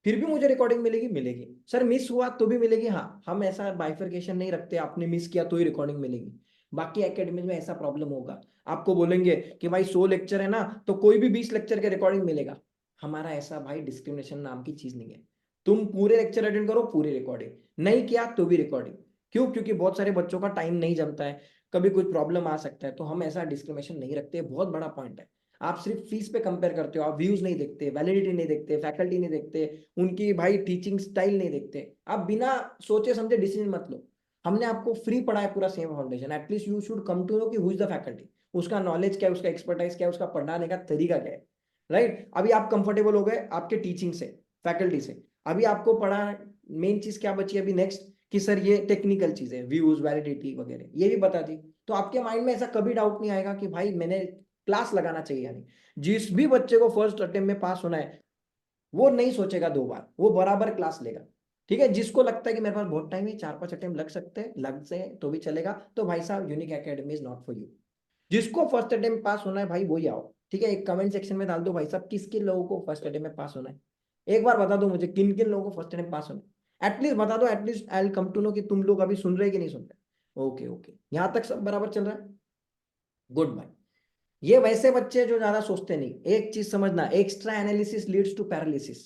फिर भी मुझे रिकॉर्डिंग मिलेगी? मिलेगी। सर मिस हुआ तो भी मिलेगी। हाँ, हम ऐसा बाइफरकेशन नहीं रखते, आपने मिस किया तो ही रिकॉर्डिंग मिलेगी। बाकी एकेडमी में ऐसा प्रॉब्लम होगा, आपको बोलेंगे कि भाई 100 लेक्चर है ना तो कोई भी 20 लेक्चर के रिकॉर्डिंग मिलेगा। हमारा ऐसा भाई डिस्क्रिमिनेशन नाम की चीज नहीं है। तुम पूरे लेक्चर अटेंड करो, पूरी रिकॉर्डिंग, नहीं किया तो भी रिकॉर्डिंग। क्यों? क्योंकि बहुत सारे बच्चों का टाइम नहीं जमता है, कभी कुछ प्रॉब्लम आ सकता है, तो हम ऐसा डिस्क्रिमिनेशन नहीं रखते। बहुत बड़ा पॉइंट है। आप सिर्फ फीस पे कंपेयर करते हो, आप व्यूज नहीं देखते, वैलिडिटी नहीं देखते, फैकल्टी नहीं देखते, उनकी भाई टीचिंग स्टाइल नहीं देखते। आप बिना सोचे समझे डिसीजन मत लो। हमने आपको फ्री पढ़ाया पूरा same foundation, at least you should come to know कि हु इज द फैकल्टी, उसका नॉलेज क्या है, उसका एक्सपर्टाइज क्या है, उसका पढ़ाने का तरीका क्या है। राइट, अभी आप कंफर्टेबल हो गए आपके टीचिंग से, फैकल्टी से। अभी आपको पढ़ा, मेन चीज क्या बची अभी नेक्स्ट, कि सर ये टेक्निकल चीजें, व्यूज, वैलिडिटी वगैरह ये भी बता दी। तो आपके माइंड में ऐसा कभी डाउट नहीं आएगा कि भाई मैंने क्लास लगाना चाहिए या नहीं। जिस भी बच्चे को फर्स्ट अटेम्प्ट में पास होना है वो नहीं सोचेगा 2 बार, वो बराबर क्लास लेगा। ठीक है, जिसको लगता है कि मेरे पास बहुत टाइम है, 4-5 अटेम्प्ट लग सकते हैं, लग से तो भी चलेगा, तो भाई साहब unique academy is not for you. जिसको फर्स्ट अटेम्प्ट पास होना है भाई वही आओ। ठीक है, एक कमेंट सेक्शन में डाल दो भाई साहब किस किन लोगों को फर्स्ट अटेम्प्ट में पास होना है। एक बार बता दो मुझे किन किन लोगों को फर्स्ट अटेम्प्ट पास होना है, एटलीस्ट बता दो, at least I will come to know कि तुम लोग अभी सुन रहे कि नहीं सुन रहे। ओके ओके, यहां तक सब बराबर चल रहा है? Goodbye. ये वैसे बच्चे जो ज्यादा सोचते नहीं। एक चीज समझना, extra analysis leads to paralysis.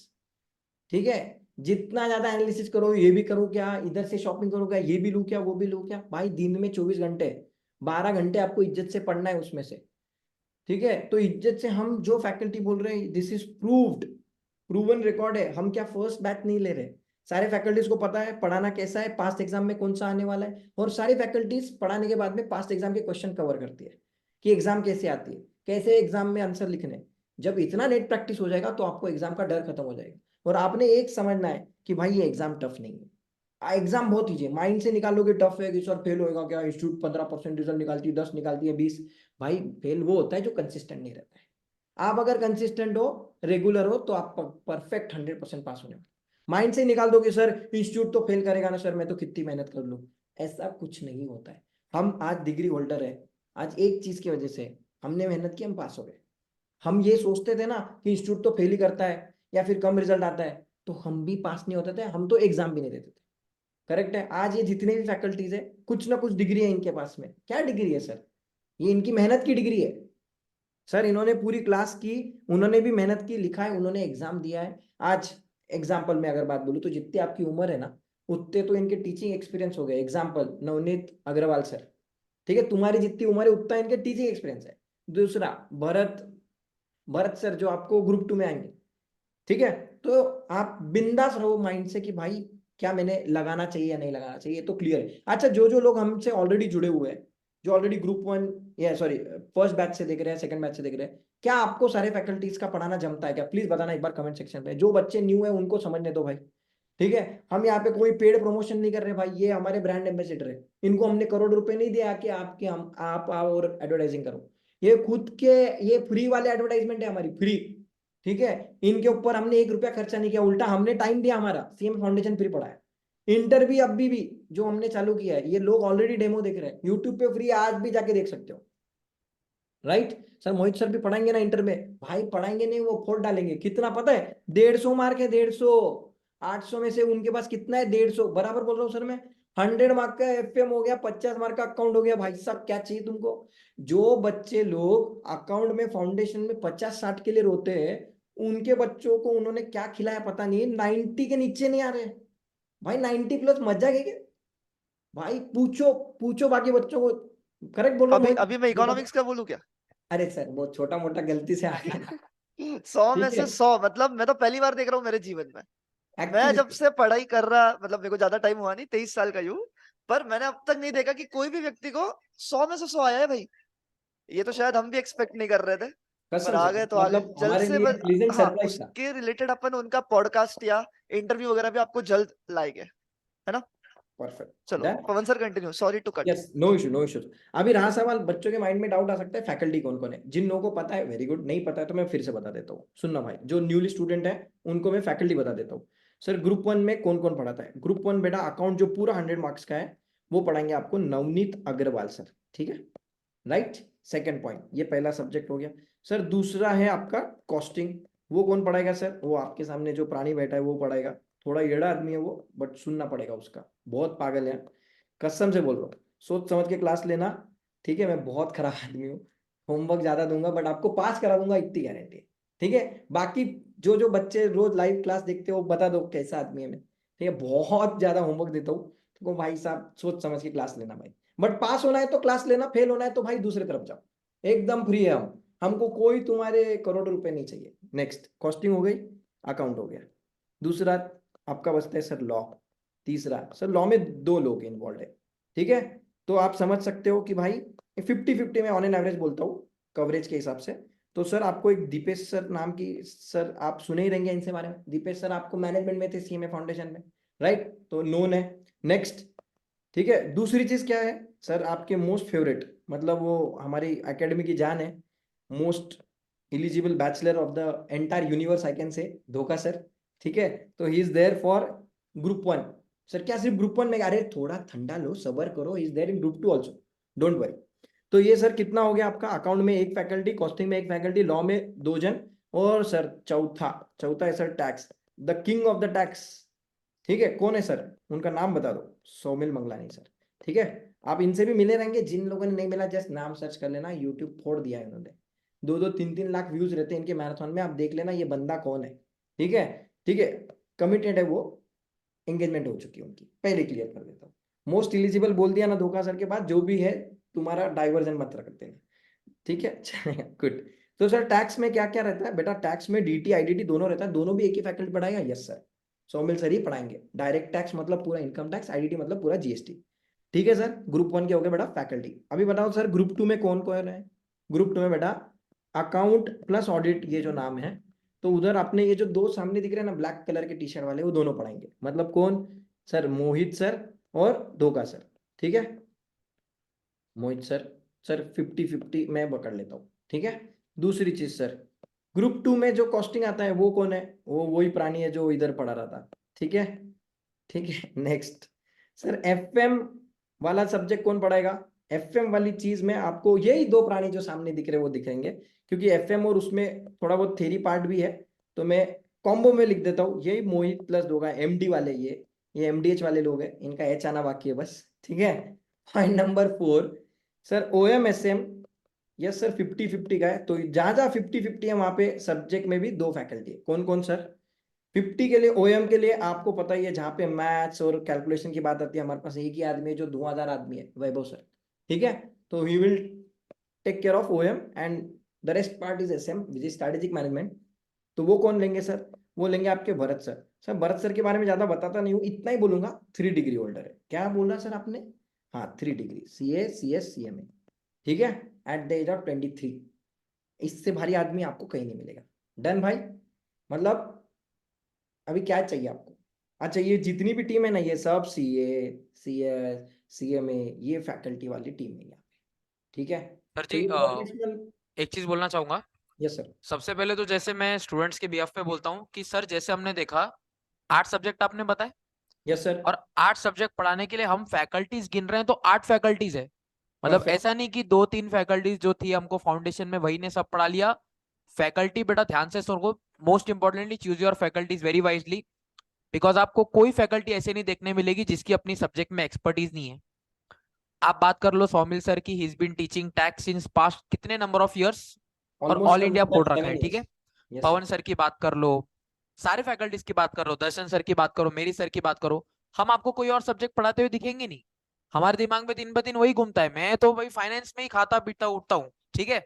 ठीक है, जितना ज्यादा एनालिसिस करो, ये भी करो क्या, इधर से शॉपिंग करो क्या, ये भी लूं क्या, वो भी लूं क्या, भाई दिन में 24 घंटे, 12 घंटे आपको इज्जत से पढ़ना है उसमें से। ठीक है, तो इज्जत से हम जो फैकल्टी बोल रहे हैं this is proved, proven record है। हम क्या फर्स्ट बैच नहीं ले रहे, सारे फैकल्टीज को पता है पढ़ाना कैसा है, पास्ट एग्जाम में कौन सा आने वाला है, और सारी फैकल्टीज पढ़ाने के बाद में पास्ट एग्जाम के क्वेश्चन कवर करती है कि एग्जाम कैसे आती है, कैसे एग्जाम में आंसर लिखने हैं। जब इतना नेट प्रैक्टिस हो जाएगा तो आपको एग्जाम का डर खत्म हो जाएगा। और आपने एक समझना है कि भाई ये एग्जाम टफ नहीं है। एग्जाम बहुत ईजी है, माइंड से निकालोगे टफ है कि सर फेल होएगा क्या, इंस्टीट्यूट 15% रिजल्ट निकालती है, 10 निकालती है, 20। भाई फेल वो होता है जो कंसिस्टेंट नहीं रहता है। आप अगर कंसिस्टेंट हो, रेगुलर हो, तो आप परफेक्ट 100% पास होने वाले। माइंड से निकाल दोगे सर इंस्टीट्यूट तो फेल करेगा ना सर, मैं तो कितनी मेहनत कर लूँ, ऐसा कुछ नहीं होता है। हम आज डिग्री होल्डर है, आज एक चीज की वजह से हमने मेहनत की, हम पास हो गए। हम ये सोचते थे ना कि इंस्टीट्यूट तो फेल ही करता है या फिर कम रिजल्ट आता है, तो हम भी पास नहीं होते थे, हम तो एग्जाम भी नहीं देते थे। करेक्ट है, आज ये जितने भी फैकल्टीज है कुछ ना कुछ डिग्री है इनके पास में। क्या डिग्री है सर? ये इनकी मेहनत की डिग्री है। सर इन्होंने पूरी क्लास की, उन्होंने भी मेहनत की, लिखा है, उन्होंने एग्जाम दिया है। आज एग्जाम्पल में अगर बात बोलूँ तो जितनी आपकी उम्र है ना उतने तो इनके टीचिंग एक्सपीरियंस हो गए। एग्जाम्पल नवनीत अग्रवाल सर, ठीक है, तुम्हारी जितनी उम्र है उतना इनके टीचिंग एक्सपीरियंस है। दूसरा भरत, भरत सर जो आपको ग्रुप 2 में आएंगे। ठीक है, तो आप बिंदास रहो माइंड से कि भाई क्या मैंने लगाना चाहिए या नहीं लगाना चाहिए, तो क्लियर है। अच्छा, जो जो लोग हमसे ऑलरेडी जुड़े हुए हैं, जो ऑलरेडी ग्रुप 1 या सॉरी फर्स्ट बैच से देख रहे हैं, सेकंड बैच से देख रहे हैं, क्या आपको सारे फैकल्टीज का पढ़ाना जमता है क्या? प्लीज बताना एक बार कमेंट सेक्शन पे। जो बच्चे न्यू है उनको समझने दो भाई। ठीक है, हम यहाँ पे कोई पेड प्रमोशन नहीं कर रहे भाई, ये हमारे ब्रांड एम्बेसडर है। इनको हमने करोड़ रुपए नहीं दिया कि आपके हम आप आओ और एडवर्टाइजिंग करो। ये खुद के, ये फ्री वाले एडवर्टाइजमेंट है हमारी, फ्री। ठीक है, इनके ऊपर हमने 1 रुपया खर्चा नहीं किया, उल्टा हमने टाइम दिया, हमारा सीएम फाउंडेशन फ्री पढ़ाया। इंटर भी अभी भी जो हमने चालू किया है, ये लोग ऑलरेडी डेमो देख रहे हैं यूट्यूब पे, फ्री आज भी जाके देख सकते हो। राइट, सर मोहित सर भी पढ़ाएंगे ना इंटर में? भाई पढ़ाएंगे नहीं, वो फोड़ डालेंगे। कितना पता है? 150 मार्क है, 150। 800 में से उनके पास कितना है? 150। बराबर बोल रहा हूँ सर मैं, 100 मार्क का एफएम हो गया, 50 मार्क का अकाउंट हो गया। भाई साहब क्या चाहिए तुमको? जो बच्चे लोग अकाउंट में फाउंडेशन में 50-60 के लिए रोते हैं, उनके बच्चों को उन्होंने क्या खिलाया पता नहीं, 90 के नीचे नहीं आ रहे भाई। 90 प्लस मजा है क्या भाई? पूछो, पूछो बाकी बच्चों को। करेक्ट बोल रहा हूँ अभी मोहित? अभी मैं जो बता, इकोनॉमिक्स का बोलूं क्या? अरे सर वो छोटा मोटा गलती से आ गया। 100 में ठीक है, से 100, मतलब मैं तो पहली बार देख रहा हूँ मेरे जीवन में। मैं एक्चुअली जब से पढ़ाई कर रहा, मतलब मेरे को ज्यादा टाइम हुआ नहीं, 23 साल का ही हूँ, पर मैंने अब तक नहीं देखा कि कोई भी व्यक्ति को 100 में से 100 आया है भाई। ये तो शायद हम भी एक्सपेक्ट नहीं कर रहे थे, पर कसम आ से गए तो आ गए मतलब जल्द हमारे से लिए प्लीजेंट हाँ, सरप्राइज था। उसके रिलेटेड अपन उनका पॉडकास्ट या इंटरव्यू वगैरह भी आपको जल्द लाएंगे, है ना? परफेक्ट, चलो done. Pawan sir continue, sorry to cut. Yes, no issue, no issue. अभी रहा सवाल, बच्चों के माइंड में डाउट आ सकता है फैकल्टी कौन कौन है। जिन लोगों को पता है वेरी गुड, नहीं पता है तो मैं फिर से बता देता हूँ। सुनना भाई, जो न्यूली स्टूडेंट है उनको मैं फैकल्टी बता देता हूँ। सर ग्रुप 1 में कौन कौन पढ़ाता है? ग्रुप 1 बेटा अकाउंट जो पूरा 100 मार्क्स का है वो पढ़ाएंगे आपको नवनीत अग्रवाल सर, ठीक है? राइट, सेकेंड पॉइंट, ये पहला सब्जेक्ट हो गया। सर दूसरा है आपका कॉस्टिंग। वो कौन पढ़ाएगा सर? वो आपके सामने जो प्राणी बैठा है वो पढ़ाएगा। थोड़ा येड़ा आदमी है वो, बट सुनना पड़ेगा उसका, बहुत पागल है, कसम से बोल रहा हूँ। सोच समझ के क्लास लेना, ठीक है? मैं बहुत खराब आदमी हूँ, होमवर्क ज्यादा दूंगा बट आपको पास करा दूंगा, इतनी गारंटी है। ठीक है, बाकी जो जो बच्चे रोज लाइव क्लास देखते हो बता दो कैसा आदमी है मैं। ठीक है, बहुत ज्यादा होमवर्क देता हूँ, तो भाई साहब सोच समझ के क्लास लेना भाई। बट पास होना है तो क्लास लेना, फेल होना है तो भाई दूसरे तरफ जाओ। एकदम फ्री है हम, हमको कोई तुम्हारे करोड़ों रुपए नहीं चाहिए। नेक्स्ट, कॉस्टिंग हो गई, अकाउंट हो गया। दूसरा आपका बचता है सर लॉ। तीसरा सर लॉ में दो लोग इन्वॉल्व है, ठीक है? तो आप समझ सकते हो कि भाई 50-50 में ऑन एन एवरेज बोलता हूँ कवरेज के हिसाब से। तो सर आपको एक दीपेश सर नाम की, सर आप सुने ही रहेंगे इनसे बारे में। दीपेश सर आपको मैनेजमेंट में थे सीएमए फाउंडेशन में, राइट? तो नोन है। नेक्स्ट, ठीक है, दूसरी चीज क्या है सर? आपके मोस्ट फेवरेट, मतलब वो हमारी एकेडमी की जान है, most eligible bachelor of the entire universe I can say, धोखा सर। ठीक है, तो he is there for group 1। Sir क्या सिर्फ ग्रुप 1 में? अरे थोड़ा ठंडा लो, सबर करो, he is there in group 2 also, don't worry. तो ये सर कितना हो गया आपका? अकाउंट में एक फैकल्टी, कॉस्टिंग में एक फैकल्टी, लॉ में 2 जन, और सर चौथा, चौथा है sir tax, the king of the tax. ठीक है, कौन है सर? उनका नाम बता दो। सौमिल मंगलानी सर। ठीक है, आप इनसे भी मिले रहेंगे, जिन लोगों ने नहीं मिला जस्ट नाम सर्च कर लेना, यूट्यूब फोड़ दिया है उन्होंने। 2-2 3-3 लाख व्यूज रहते हैं इनके मैराथन में, आप देख लेना ये बंदा कौन है। ठीक है, ठीक है, कमिटेड है वो, एंगेजमेंट हो चुकी है उनकी, पहले क्लियर कर देता हूँ। मोस्ट एलिजिबल बोल दिया ना धोखा सर के बाद, जो भी है तुम्हारा डाइवर्जन मत रख देना, ठीक है? गुड। तो सर टैक्स में क्या क्या रहता है बेटा? टैक्स में डीटी आईडीटी दोनों रहता है, दोनों भी एक ही फैकल्टी पढ़ाएगा? यस सर, सौमिल सर ही पढ़ाएंगे। डायरेक्ट टैक्स मतलब पूरा इनकम टैक्स, आईडीटी मतलब पूरा जीएसटी। ठीक है सर, ग्रुप 1 के हो गए बेटा फैकल्टी। अभी बताओ सर ग्रुप 2 में कौन कौन है? ग्रुप 2 में बेटा अकाउंट प्लस ऑडिट, ये जो नाम है, तो उधर आपने ये जो दो सामने दिख रहे हैं ना ब्लैक कलर के टी शर्ट वाले, वो दोनों पढ़ाएंगे। मतलब कौन सर? मोहित सर और धोखा सर। ठीक है, मोहित सर, सर 50-50 मैं पकड़ लेता हूँ, ठीक है? दूसरी चीज सर, ग्रुप 2 में जो कॉस्टिंग आता है वो कौन है? वो वही प्राणी है जो इधर पढ़ा रहा था, ठीक है? ठीक है, नेक्स्ट सर एफएम वाला सब्जेक्ट कौन पढ़ाएगा? एफएम वाली चीज में आपको यही दो प्राणी जो सामने दिख रहे हैं वो दिखेंगे, क्योंकि एफएम और उसमें थोड़ा बहुत थेरी पार्ट भी है, तो मैं कॉम्बो में लिख देता हूँ, यही मोहित प्लस होगा एमडी वाले, ये एमडीएच वाले लोग हैं, इनका एच आना बाकी है बस, ठीक है? Point number 4 sir OMSM. Yes sir, 50-50 का है, तो जहां जहां 50-50 है वहां पे सब्जेक्ट में भी दो फैकल्टी है। कौन कौन सर? 50 के लिए ओएम के लिए आपको पता ही है, जहां पे मैथ्स और कैलकुलेशन की बात आती है, हमारे पास एक ही आदमी है जो धुआंधार आदमी है, वैभव सर। ठीक है, तो he will take care of OM and the rest part is SM which is strategic management. तो वो कौन लेंगे सर? वो लेंगे आपके Bharat sir. Sir Bharat sir के बारे में ज्यादा बताता नहीं हूँ, इतना ही बोलूंगा, 3 डिग्री होल्डर है। क्या बोला सर आपने? हाँ, 3 डिग्री, सीए सीएस सीएमए, ठीक है, एट द एज ऑफ 23। इससे भारी आदमी आपको कहीं नहीं मिलेगा। डन भाई? मतलब अभी क्या चाहिए आपको? अच्छा, ये जितनी भी टीम है ना, ये सब सीए सीएस सीएमए, ये फैकल्टी वाली टीम है यहाँ पे, ठीक है? सर तो जी, ये मोटिवेशनल। एक चीज बोलना चाहूंगा। Yes sir. सबसे पहले तो जैसे मैं स्टूडेंट्स के बीएफ पे बोलता हूँ कि सर जैसे हमने देखा 8 सब्जेक्ट आपने बताए, यस सर। और 8 सब्जेक्ट पढ़ाने के लिए हम फैकल्टीज गिन रहे हैं, तो 8 फैकल्टीज है। मतलब परफेक्ट। ऐसा नहीं कि 2-3 फैकल्टीज जो थी हमको फाउंडेशन में वही ने सब पढ़ा लिया। फैकल्टी बेटा ध्यान से सुनो, most importantly choose your faculties very wisely. Because आपको कोई फैकल्टी ऐसे नहीं देखने मिलेगी जिसकी अपनी सब्जेक्ट में एक्सपर्टीज नहीं है। आप बात कर लो सौमिल सर की, he is been teaching tax since past कितने नंबर ऑफ इयर्स, और ऑलमोस्ट ऑल इंडिया बोर्ड रखा 7 है, ठीक है। years. Yes, sir. Pawan sir की बात कर लो, सारे फैकल्टीज की बात करो, दर्शन सर की बात करो, मेरी सर की बात करो, हम आपको कोई और सब्जेक्ट पढ़ाते हुए दिखेंगे नहीं। हमारे दिमाग में दिन ब दिन वही घूमता है, मैं तो भाई फाइनेंस में ही खाता पीता उठता हूँ, ठीक है।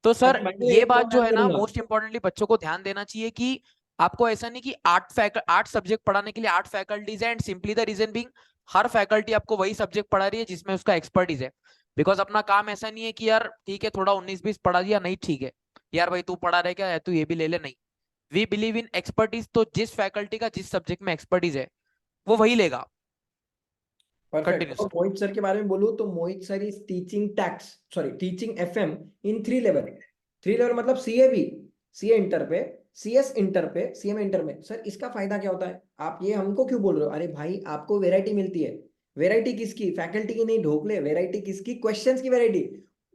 तो सर अच्छा मैं ये एक बात और जो ऐड है ना, करूंगा। मोस्ट इंपॉर्टेंटली बच्चों को ध्यान देना चाहिए कि आपको ऐसा नहीं कि 8 सब्जेक्ट पढ़ाने के लिए 8 फैकल्टीज है, and simply the reason being हर फैकल्टी आपको वही सब्जेक्ट पढ़ा रही है जिसमें उसका एक्सपर्टीज है। बिकॉज अपना काम ऐसा नहीं है कि यार ठीक है थोड़ा 19-20 पढ़ा दिया, नहीं ठीक है यार भाई तू पढ़ा रहे क्या है, तू ये भी ले ले, नहीं। वी बिलीव इन एक्सपर्टीज, तो जिस फैकल्टी का जिस सब्जेक्ट में एक्सपर्टीज है वो वही लेगा। परफेक्ट। कंटिन्यू और सर। मोहित सर के बारे में बोलूँ तो Mohit sir is teaching tax, sorry teaching FM in 3 level. 3 level मतलब सीए भी, सीए इंटर पे, सीएस इंटर पे, सीएम इंटर में। सर इसका फायदा क्या होता है, आप ये हमको क्यों बोल रहे हो, अरे भाई आपको वेराइटी मिलती है। वेराइटी किसकी, फैकल्टी की नहीं ढोकले, वेराइटी किसकी, क्वेश्चंस की वेराइटी।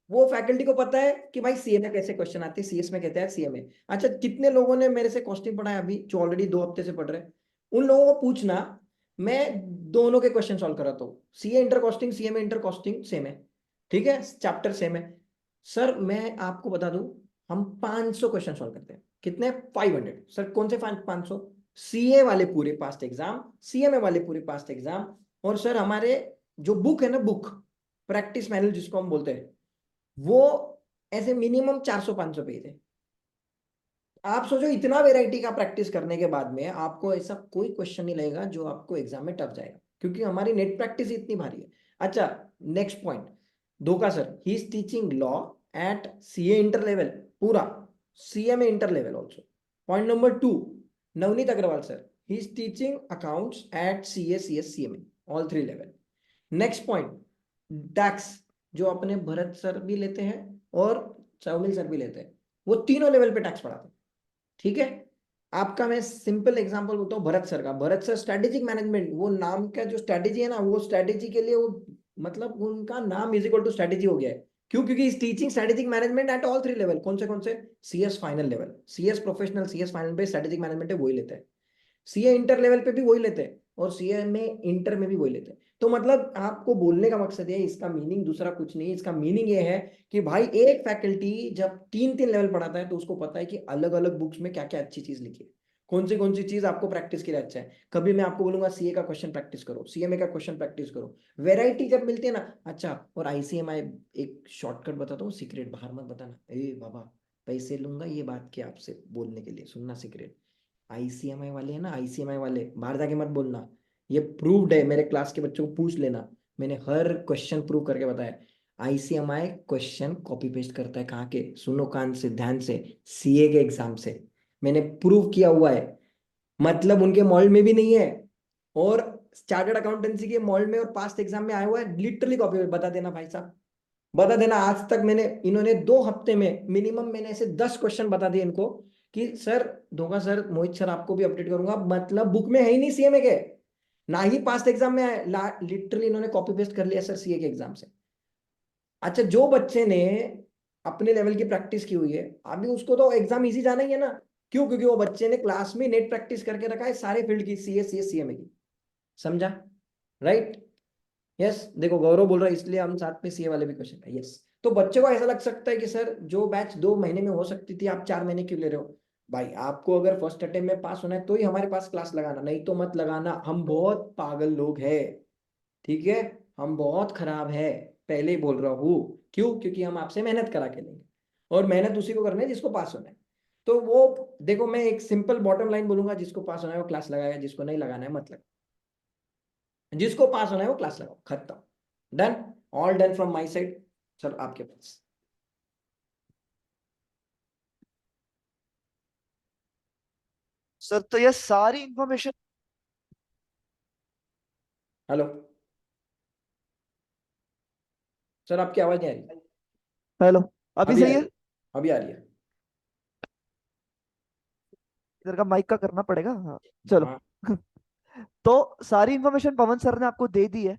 वो फैकल्टी को पता है कि भाई सीए में कैसे क्वेश्चन आते हैं, सीएस में कहते हैं, सीए में। अच्छा कितने लोगों ने मेरे से कॉस्टिंग पढ़ा है अभी, जो ऑलरेडी 2 हफ्ते से पढ़ रहे हैं, उन लोगों को पूछना, मैं दोनों के क्वेश्चन सॉल्व कराता हूँ। सीए इंटर कॉस्टिंग, सीए में इंटर कॉस्टिंग सेम है, ठीक है, चैप्टर सेम है। सर मैं आपको बता दूं, हम 500 क्वेश्चन सॉल्व करते हैं। कितने, 500। सर कौन से 500, सीए वाले पूरे पास्ट एग्जाम, सीएमए वाले पूरे पास्ट एग्जाम। और सर हमारे जो बुक है ना, बुक प्रैक्टिस मैनुअल जिसको हम बोलते हैं, वो ऐसे मिनिमम 400-500 पेज है। आप सोचो इतना वेराइटी का प्रैक्टिस करने के बाद में आपको ऐसा कोई क्वेश्चन नहीं लगेगा जो आपको एग्जाम में टफ जाएगा, क्योंकि हमारी नेट प्रैक्टिस इतनी भारी है। अच्छा नेक्स्ट पॉइंट, धोखा sir he is teaching law at CA inter level पूरा, सीए में inter level also. Point number 2, Navneet Agarwal sir he is teaching accounts at CA, CS, CMA, all 3 level. Next point, tax जो अपने Bharat sir भी लेते हैं और Saumil sir भी लेते हैं, वो तीनों लेवल पे टैक्स पढ़ाते हैं, ठीक है। आपका मैं सिंपल एग्जांपल बोलता हूँ भरत सर का। भरत सर स्ट्रेटेजिक मैनेजमेंट, वो नाम का जो स्ट्रेटेजी है ना, वो स्ट्रेटेजी के लिए वो मतलब उनका नाम इज इक्वल टू स्ट्रेटेजी हो गया है। क्यों, क्योंकि इस teaching strategic management at all 3 level. कौन से CS final level, CS professional, CS final पे स्ट्रेटेजिक मैनेजमेंट है, वही लेते हैं। सीए इंटर लेवल पे भी वही लेते हैं, और सीए में इंटर में भी वही लेते हैं। तो मतलब आपको बोलने का मकसद है, इसका मीनिंग दूसरा कुछ नहीं, इसका मीनिंग ये है कि भाई एक फैकल्टी जब 3 लेवल पढ़ाता है तो उसको पता है कि अलग अलग बुक्स में क्या क्या अच्छी चीज लिखी है, कौन सी चीज आपको प्रैक्टिस के लिए अच्छा है। कभी मैं आपको बोलूंगा सीए का क्वेश्चन प्रैक्टिस करो, सीएमए का क्वेश्चन प्रैक्टिस करो, वेराइटी जब मिलती है ना। अच्छा और आईसीएमआई, एक शॉर्टकट बताता हूँ, सीक्रेट बाहर मत बताना, ए बाबा पैसे लूंगा ये बात की आपसे बोलने के लिए, सुनना सीक्रेट। आईसीएमआई वाले हैं ना, आईसीएमआई वाले बाहर जाके मत बोलना, ये प्रूव्ड है, मेरे क्लास के बच्चों को पूछ लेना, मैंने हर क्वेश्चन प्रूव करके बताया। आईसीएमआई क्वेश्चन कॉपी पेस्ट करता है, कहाँ के, सुनो कान से ध्यान से, सीए के एग्जाम से, मैंने प्रूव किया हुआ है। मतलब उनके मॉडल में भी नहीं है, और चार्टर्ड अकाउंटेंसी के मॉडल में और पास्ट एग्जाम में आया हुआ है, लिटरली कॉपी। बता देना भाई साहब, बता देना। आज तक मैंने, इन्होंने 2 हफ्ते में मिनिमम मैंने ऐसे 10 क्वेश्चन बता दिए इनको कि सर धोखा सर, मोहित सर आपको भी अपडेट करूंगा, मतलब बुक में है ही नहीं सीएमए के, ना ही पास्ट एग्जाम में है, लिटरली इन्होंने कॉपी पेस्ट कर लिया सर सीए के एग्जाम से। अच्छा जो बच्चे ने अपने लेवल की प्रैक्टिस की हुई है, अभी उसको तो एग्जाम इजी जाना ही है ना। क्यों, क्योंकि वो बच्चे ने क्लास में नेट प्रैक्टिस करके रखा है सारे फील्ड की, सीए, सीएस, सीएमए की। समझा, राइट। यस देखो गौरव बोल रहा है इसलिए हम साथ में सीए वाले भी क्वेश्चन है, यस। तो बच्चे को ऐसा लग सकता है कि सर जो बैच 2 महीने में हो सकती थी, आप 4 महीने क्यों ले रहे हो। भाई आपको अगर फर्स्ट अटेम्प्ट में पास होना है तो ही हमारे पास क्लास लगाना, नहीं तो मत लगाना। हम बहुत पागल लोग हैं, ठीक है, हम बहुत खराब है, पहले ही बोल रहा हूँ। क्यों, क्योंकि हम आपसे मेहनत करा के लेंगे, और मेहनत उसी को करनी है जिसको पास होना है। तो वो देखो, मैं एक सिंपल बॉटम लाइन बोलूंगा, जिसको पास होना है वो क्लास लगाएगा, जिसको नहीं लगाना है मत लगाओ, जिसको पास होना है वो क्लास लगाओ, खत्म, done, all done from my side. Sir आपके पास। सर तो ये सारी इंफॉर्मेशन, हेलो सर, आपकी आवाज नहीं आ रही। हेलो, अभी अभी आ सही रही है। है, अभी आ रही है। इधर का माइक का करना पड़ेगा, हाँ। चलो। हाँ तो सारी इंफॉर्मेशन पवन सर ने आपको दे दी है।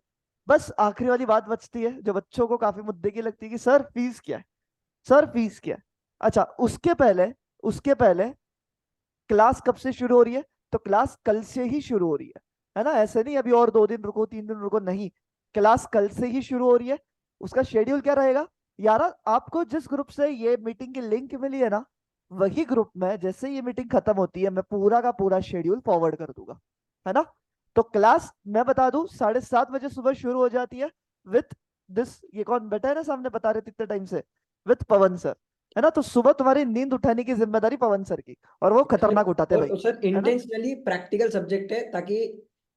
बस आखिरी वाली बात बचती है जो बच्चों को काफी मुद्दे की लगती है कि सर फीस क्या है, सर फीस क्या है। अच्छा उसके पहले क्लास कब से शुरू हो रही है, तो क्लास कल से ही शुरू हो रही है ना, ऐसे नहीं अभी और 2 दिन रुको 3 दिन रुको, नहीं, क्लास कल से ही शुरू हो रही है। उसका शेड्यूल क्या रहेगा यार, आपको जिस ग्रुप से ये मीटिंग की लिंक मिली है ना, वही ग्रुप में जैसे ये मीटिंग खत्म होती है मैं पूरा का पूरा शेड्यूल फॉरवर्ड कर दूंगा, है ना। तो क्लास मैं बता दूं 7:30 बजे सुबह शुरू हो जाती है विथ दिस, ये कौन बैठा है ना सामने बता रहे थे इतने टाइम से, विथ पवन सर, है ना। तो सुबह तुम्हारी नींद उठाने की जिम्मेदारी पवन सर की, और वो खतरनाक उठाते हैं भाई, और सर है ना। इंटेंशनली प्रैक्टिकल सब्जेक्ट है, ताकि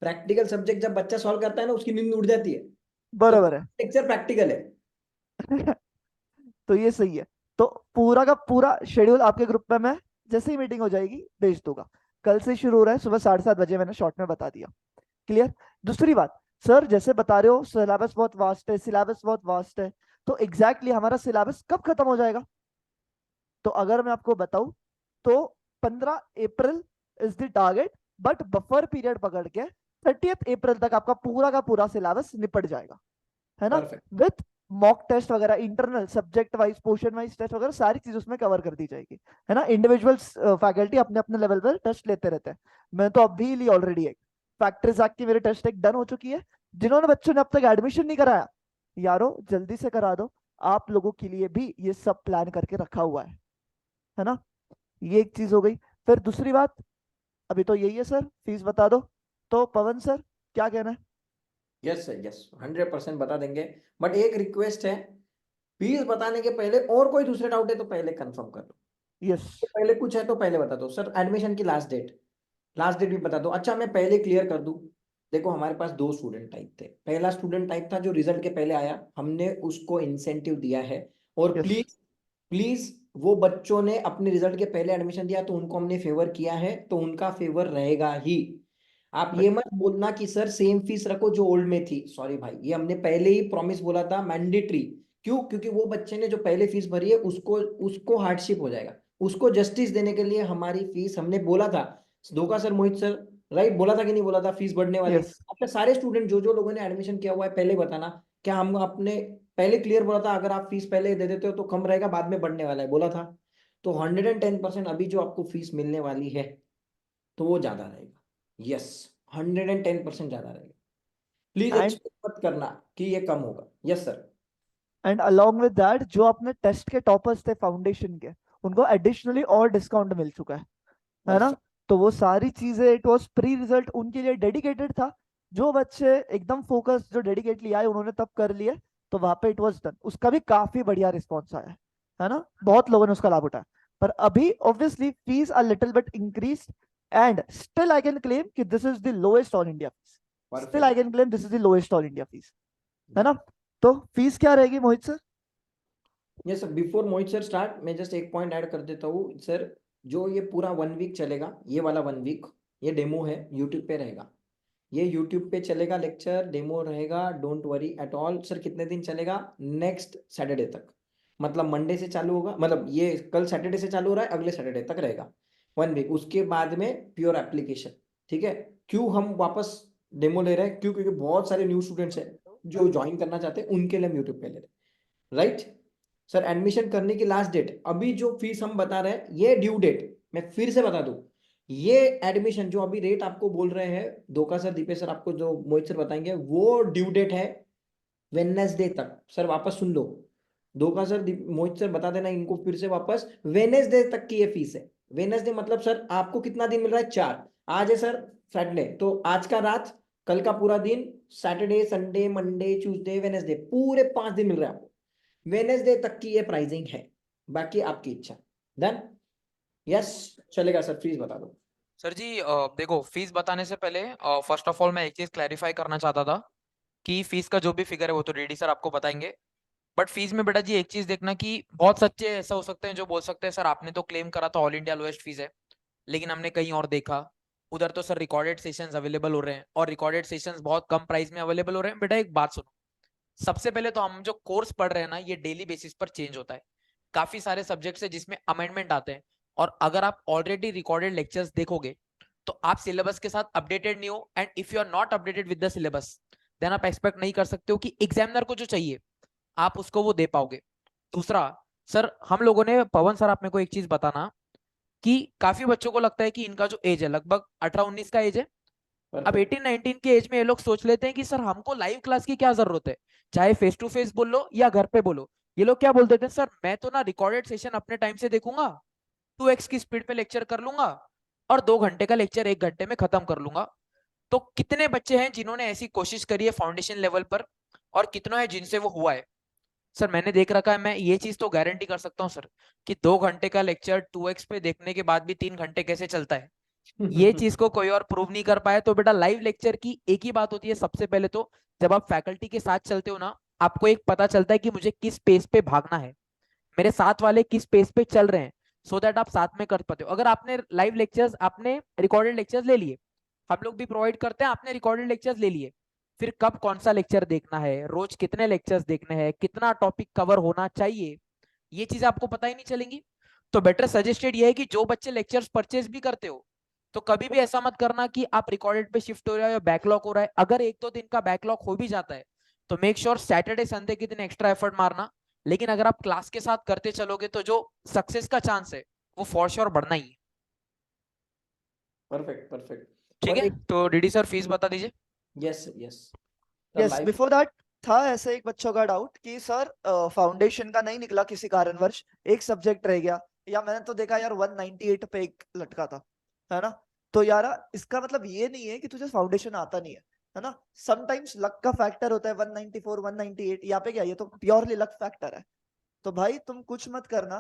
प्रैक्टिकल सब्जेक्ट जब बच्चा सॉल्व करता है ना उसकी नींद उड़ जाती है, तो बराबर है। लेक्चर प्रैक्टिकल है। तो ये सही है। तो पूरा का पूरा शेड्यूल आपके ग्रुप में मैं जैसे ही मीटिंग हो जाएगी भेज दूंगा। कल से शुरू हो रहा है सुबह 7:30 बजे, मैंने शॉर्ट में बता दिया। क्लियर। दूसरी बात, सर जैसे बता रहे हो सिलेबस बहुत वास्ट है, सिलेबस बहुत वास्ट है, तो एग्जैक्टली हमारा सिलेबस कब खत्म हो जाएगा? तो अगर मैं आपको बताऊं तो 15 April is the target, but buffer period पकड़ के 30 अप्रैल तक आपका पूरा का पूरा सिलेबस निपट जाएगा, है ना। परफेक्ट। विथ मॉक टेस्ट वगैरह, internal subject wise portion wise test वगैरह सारी चीज उसमें कवर कर दी जाएगी, है ना। इंडिविजुअल फैकल्टी अपने अपने लेवल पर टेस्ट लेते रहते हैं। मैं तो अभी ली ऑलरेडी एक फैक्टरीज एक्ट की मेरी टेस्ट एक डन हो चुकी है। जिन्होंने बच्चों ने अब तक एडमिशन नहीं कराया, यारो जल्दी से करा दो, आप लोगों के लिए भी ये सब प्लान करके रखा हुआ है ना। ये एक चीज हो गई। फिर दूसरी बात, अभी तो यही है सर, फीस बता दो। तो पवन सर क्या कहना है? यस सर, यस 100% बता देंगे, बट एक रिक्वेस्ट है, फीस बताने के पहले और कोई दूसरे डाउट है तो पहले कंफर्म कर दो। यस। पहले कुछ है तो पहले बता दो सर। एडमिशन की लास्ट डेट भी बता दो। अच्छा मैं पहले क्लियर कर दूं, देखो हमारे पास 2 स्टूडेंट टाइप थे। पहला स्टूडेंट टाइप था जो रिजल्ट के पहले आया, हमने उसको इंसेंटिव दिया है। और यस। प्लीज प्लीज, वो बच्चों ने अपने रिजल्ट के पहले एडमिशन दिया तो उनको हमने फेवर किया है, तो उनका फेवर रहेगा ही। आप ये मत बोलना कि सर सेम फीस रखो जो ओल्ड में थी, सॉरी भाई, ये हमने पहले ही प्रॉमिस बोला था, मैंडेटरी। क्यों? क्योंकि वो बच्चे ने जो पहले फीस भरी है उसको उसको हार्डशिप हो जाएगा। उसको जस्टिस देने के लिए हमारी फीस हमने बोला था, धोखा सर, मोहित सर, राइट, बोला था कि नहीं बोला था फीस बढ़ने वाली? यस। आपके सारे स्टूडेंट जो जो लोगों ने एडमिशन किया हुआ है पहले बताना, क्या हम अपने पहले क्लियर बोला था अगर आप फीस पहले दे देते हो तो कम रहेगा, बाद में बढ़ने वाला है, बोला था। तो 110% अभी जो आपको फीस मिलने वाली है तो वो ज्यादा रहेगा। यस, 110% ज्यादा रहेगा। प्लीज एंड एक्सपेक्ट मत करना कि ये कम होगा। Yes sir. And along with that, जो अपने टेस्ट के टॉपर्स थे फाउंडेशन के, उनको एडिशनली और डिस्काउंट मिल चुका है ना। अच्छा। तो वो सारी चीजें, इट वाज प्री रिजल्ट उनके लिए डेडिकेटेड था। जो बच्चे एकदम फोकस, जो डेडिकेटली आए, उन्होंने तब कर लिए, तो वहां पे इट वाज डन। उसका भी काफी बढ़िया रिस्पॉन्स आया है ना, बहुत लोगों ने उसका लाभ उठाया। पर अभी obviously fees are little bit increase, and still I can claim कि this is the lowest all India fees. Still I perfect. Can claim this is the lowest all India fees, है ना। तो फीस क्या रहेगी Mohit sir? ये sir, before Mohit sir start, मैं just एक point add कर देता हूँ सर। जो ये पूरा 1 वीक चलेगा, ये वाला 1 वीक, ये डेमो है, यूट्यूब पे रहेगा। ये यूट्यूब पे चलेगा, लेक्चर डेमो रहेगा, don't worry at all. Sir कितने दिन चलेगा? नेक्स्ट सैटरडे तक, मतलब मंडे से चालू होगा, मतलब ये कल सैटरडे से चालू हो रहा है, अगले सैटरडे तक रहेगा 1 वीक। उसके बाद में प्योर एप्लीकेशन। ठीक है। क्यों हम वापस डेमो ले रहे हैं? क्यों? क्योंकि बहुत सारे न्यू स्टूडेंट्स हैं जो ज्वाइन करना चाहते हैं, उनके लिए हम यूट्यूब पे ले रहे हैं, राइट। सर एडमिशन करने की लास्ट डेट, अभी जो फीस हम बता रहे हैं ये ड्यू डेट, मैं फिर से बता दूं, ये एडमिशन जो अभी रेट आपको बोल रहे हैं, धोखा सर, दीपेश सर, आपको जो मोहित सर बताएंगे, वो ड्यू डेट है वेडनेसडे तक। सर वापस सुन लो, धोखा सर, मोहित सर बता देना इनको फिर से वापस, वेडनेसडे तक की ये फीस है। वेडनेसडे मतलब सर आपको कितना दिन मिल रहा है? 4। आज है सर सैटरडे, तो आज का रात, कल का पूरा दिन, Saturday, Sunday, Monday, Tuesday, Wednesday, पूरे 5 दिन मिल रहा है आपको। वेडनेसडे तक की ये प्राइसिंग है, बाकी आपकी इच्छा। डन? यस, चलेगा सर, प्लीज बता दो। सर जी देखो, फीस बताने से पहले फर्स्ट ऑफ ऑल मैं एक चीज क्लैरिफाई करना चाहता था कि फीस का जो भी फिगर है वो तो डीडी सर आपको बताएंगे। बट फीस में बेटा जी एक चीज देखना कि बहुत सच्चे ऐसा हो सकते हैं जो बोल सकते हैं सर आपने तो क्लेम करा था ऑल इंडिया लोएस्ट फीस है, लेकिन हमने कहीं और देखा, उधर तो सर रिकॉर्डेड सेशंस अवेलेबल हो रहे हैं और रिकॉर्डेड सेशंस बहुत कम प्राइस में अवेलेबल हो रहे हैं। बेटा एक बात सुनो, सबसे पहले तो हम जो कोर्स पढ़ रहे हैं ना ये डेली बेसिस पर चेंज होता है। काफी सारे सब्जेक्ट्स है जिसमें अमेंडमेंट आते हैं, और अगर आप ऑलरेडी रिकॉर्डेड लेक्चर्स देखोगे तो आप सिलेबस के साथ अपडेटेड नहीं हो, and if you are not updated with the syllabus then आप एक्सपेक्ट नहीं कर सकते हो कि एग्जामिनर को जो चाहिए आप उसको वो दे पाओगे। दूसरा, सर हम लोगों ने, पवन सर आप मेरे को एक चीज बताना कि काफी बच्चों को लगता है कि इनका जो एज है लगभग 18-19 का एज है, अब 18-19 के एज में ये लोग सोच लेते हैं कि सर हमको लाइव क्लास की क्या जरूरत है, चाहे फेस टू फेस बोल लो या घर पे बोलो। ये लोग क्या बोल देते हैं, सर मैं तो ना रिकॉर्डेड सेशन अपने टाइम से देखूंगा, 2x की स्पीड पे लेक्चर कर लूंगा और 2 घंटे का लेक्चर 1 घंटे में खत्म कर लूंगा। तो कितने बच्चे हैं जिन्होंने ऐसी कोशिश करी है फाउंडेशन लेवल पर, और कितनों है जिनसे वो हुआ है? सर मैंने देख रखा है, मैं ये चीज तो गारंटी कर सकता हूँ सर कि 2 घंटे का लेक्चर 2x पे देखने के बाद भी 3 घंटे कैसे चलता है, ये चीज को कोई और प्रूव नहीं कर पाया। तो बेटा लाइव लेक्चर की एक ही बात होती है, सबसे पहले तो जब आप फैकल्टी के साथ चलते हो ना, आपको एक पता चलता है कि मुझे किस पेस पे भागना है, मेरे साथ वाले किस पेस पे चल रहे हैं, सो दैट आप साथ में कर पाते हो। अगर आपने लाइव लेक्चर्स, आपने रिकॉर्डेड लेक्चर्स ले लिए, हम लोग भी प्रोवाइड करते हैं, आपने रिकॉर्डेड लेक्चर्स ले लिए, फिर कब कौन सा लेक्चर देखना है, रोज कितने लेक्चर्स देखने हैं, कितना टॉपिक कवर होना चाहिए, ये चीजें आपको पता ही नहीं चलेंगी। तो बेटर सजेस्टेड ये है कि जो बच्चे लेक्चर्स परचेज भी करते हो, तो कभी भी ऐसा मत करना कि आप रिकॉर्डेड पे शिफ्ट हो रहे हो या बैकलॉग हो रहा है। अगर 1-2 दिन का बैकलॉग हो भी जाता है तो मेक श्योर सैटरडे संडे के दिन एक्स्ट्रा एफर्ट मारना। लेकिन अगर आप क्लास के साथ करते चलोगे तो जो सक्सेस का चांस है वो फॉर श्योर बढ़ना ही है। Perfect perfect. ठीक है, तो डीडी सर फीस बता दीजिए। Yes yes yes, before that था ऐसे एक बच्चों का डाउट कि सर फाउंडेशन का नहीं निकला किसी कारणवश, एक सब्जेक्ट रह गया, या मैंने तो देखा यार 198 पे एक लटका था, है ना। तो यार इसका मतलब ये नहीं है कि तुझे फाउंडेशन आता नहीं है ना। समटाइम्स लक का फैक्टर होता है, 194 198 यहाँ पे क्या, ये तो प्योरली लक फैक्टर है। तो भाई तुम कुछ मत करना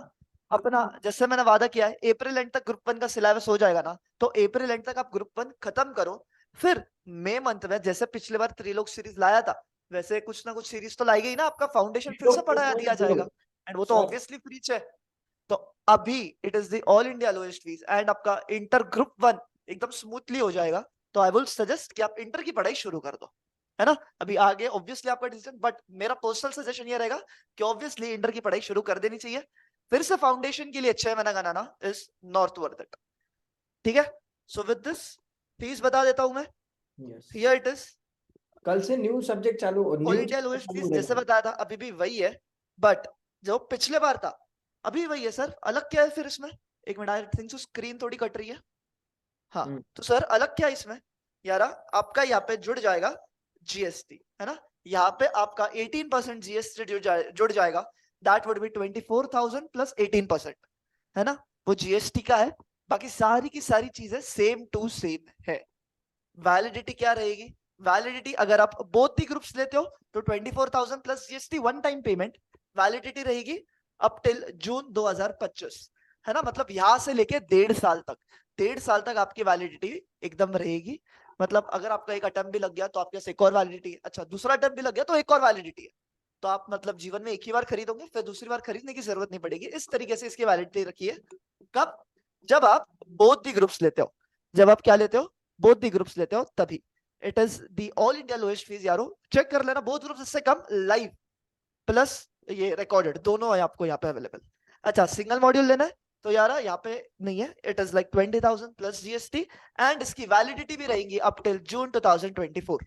अपना, जैसे मैंने वादा किया है अप्रैल एंड तक ग्रुप 1 का सिलेबस हो जाएगा ना, तो अप्रैल एंड तक आप ग्रुप 1 खत्म करो। फिर मई मंथ में जैसे पिछले बार त्रिलोक सीरीज लाया था, वैसे कुछ ना कुछ सीरीज तो लाई गई ना, आपका फाउंडेशन फिर से पढ़ाया दिया जाएगा, एंड वो तो ऑब्वियसली फ्री है। तो अभी it is the all India lowest fees, and आपका इंटर ग्रुप 1 एकदम स्मूथली हो जाएगा। तो आई विल सजेस्ट कि आप इंटर की पढ़ाई शुरू कर दो, है ना। अभी आगे ऑब्वियसली आपका डिसीजन, बट मेरा पर्सनल सजेशन ये रहेगा कि ऑब्वियसली इंटर की पढ़ाई शुरू कर देनी चाहिए। फिर से फाउंडेशन के लिए 6 महीना बनाना इज नॉट वर्थ इट। ठीक है, सो विद दिस फीस बता देता हूं मैं। हियर इट इज, कल से न्यू सब्जेक्ट चालू, ऑल न्यू इंडिया लोएस्ट चालू फीस हो जैसे रहे बताया था अभी भी वही है, बट जो पिछले बार था अभी वही है सर। अलग क्या है फिर इसमें, एक minute, I think so screen थोड़ी कट रही है। हाँ, तो सर अलग क्या है इसमें यार, आपका यहाँ पे जुड़ जाएगा जीएसटी, है ना। यहाँ पे आपका 18% जीएसटी जुड़ जाएगा, दैट वुड बी 24,000 प्लस 18%, है ना। वो जीएसटी का है, बाकी सारी की सारी चीजें सेम टू सेम है। वैलिडिटी क्या रहेगी, वैलिडिटी अगर आप बोथ दी ग्रुप्स लेते हो तो 24,000 plus GST one time payment, validity रहेगी अप टिल जून 2025, है ना। मतलब यहां से लेके 1.5 साल तक, 1.5 साल तक आपकी वैलिडिटी एकदम रहेगी। मतलब अगर आपका एक अटेम्प्ट भी लग गया तो आपके पास एक और वैलिडिटी है, अच्छा दूसरा अटेम्प्ट भी लग गया तो एक और वैलिडिटी है। तो आप मतलब जीवन में एक ही बार खरीदोगे, फिर दूसरी बार खरीदने की जरूरत नहीं पड़ेगी। इस तरीके से इसकी वैलिडिटी रखी है। कब, जब आप बोथ दी ग्रुप्स लेते हो, जब आप क्या लेते हो, बोथ दी ग्रुप्स लेते हो तभी। It is the all India lowest fees यारो, चेक कर लेना, बोथ ग्रुप्स इससे कम, लाइव प्लस ये रिकॉर्डेड दोनों है आपको यहाँ पे अवेलेबल। अच्छा सिंगल मॉड्यूल लेना है तो यार यहाँ पे नहीं है, it is like 20,000 plus GST, and इसकी वैलिडिटी भी रहेगी अप टिल जून 2024।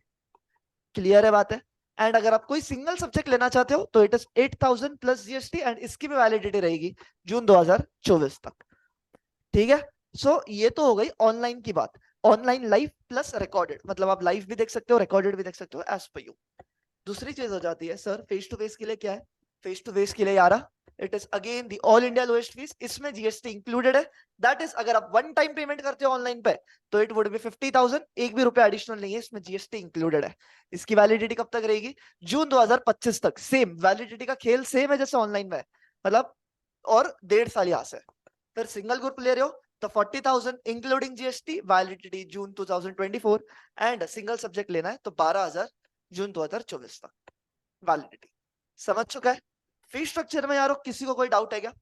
क्लियर है बात है। एंड अगर आप कोई सिंगल सब्जेक्ट लेना चाहते हो तो it is 8,000 plus GST, and इसकी भी वैलिडिटी रहेगी जून 2024 तक। ठीक है, सो ये तो हो गई ऑनलाइन की बात। ऑनलाइन लाइव प्लस रिकॉर्डेड, मतलब आप लाइव भी देख सकते हो, रिकॉर्डेड भी देख सकते हो एज पर यू। दूसरी चीज हो जाती है सर फेस टू फेस के लिए क्या है, फेस टू फेस के लिए यार it is again the all India lowest fees, इसमें जीएसटी इंक्लूडेड है। दैट इज अगर आप वन टाइम पेमेंट करते हो ऑनलाइन पे तो इट वुड बी 50,000, एक भी रुपया एडिशनल नहीं है, इसमें जीएसटी इंक्लूडेड है। इसकी वैलिडिटी कब तक रहेगी, जून 2025 तक। सेम वैलिडिटी का खेल सेम है जैसे ऑनलाइन में, मतलब और 1.5 साल यहाँ से। फिर सिंगल ग्रुप ले रहे हो तो 40,000 including GST, validity June 2024, and single subject लेना है तो 12,000 जून 2024 तक वैलिडिटी। समझ चुका है। फीस स्ट्रक्चर में यारो किसी को कोई डाउट है क्या?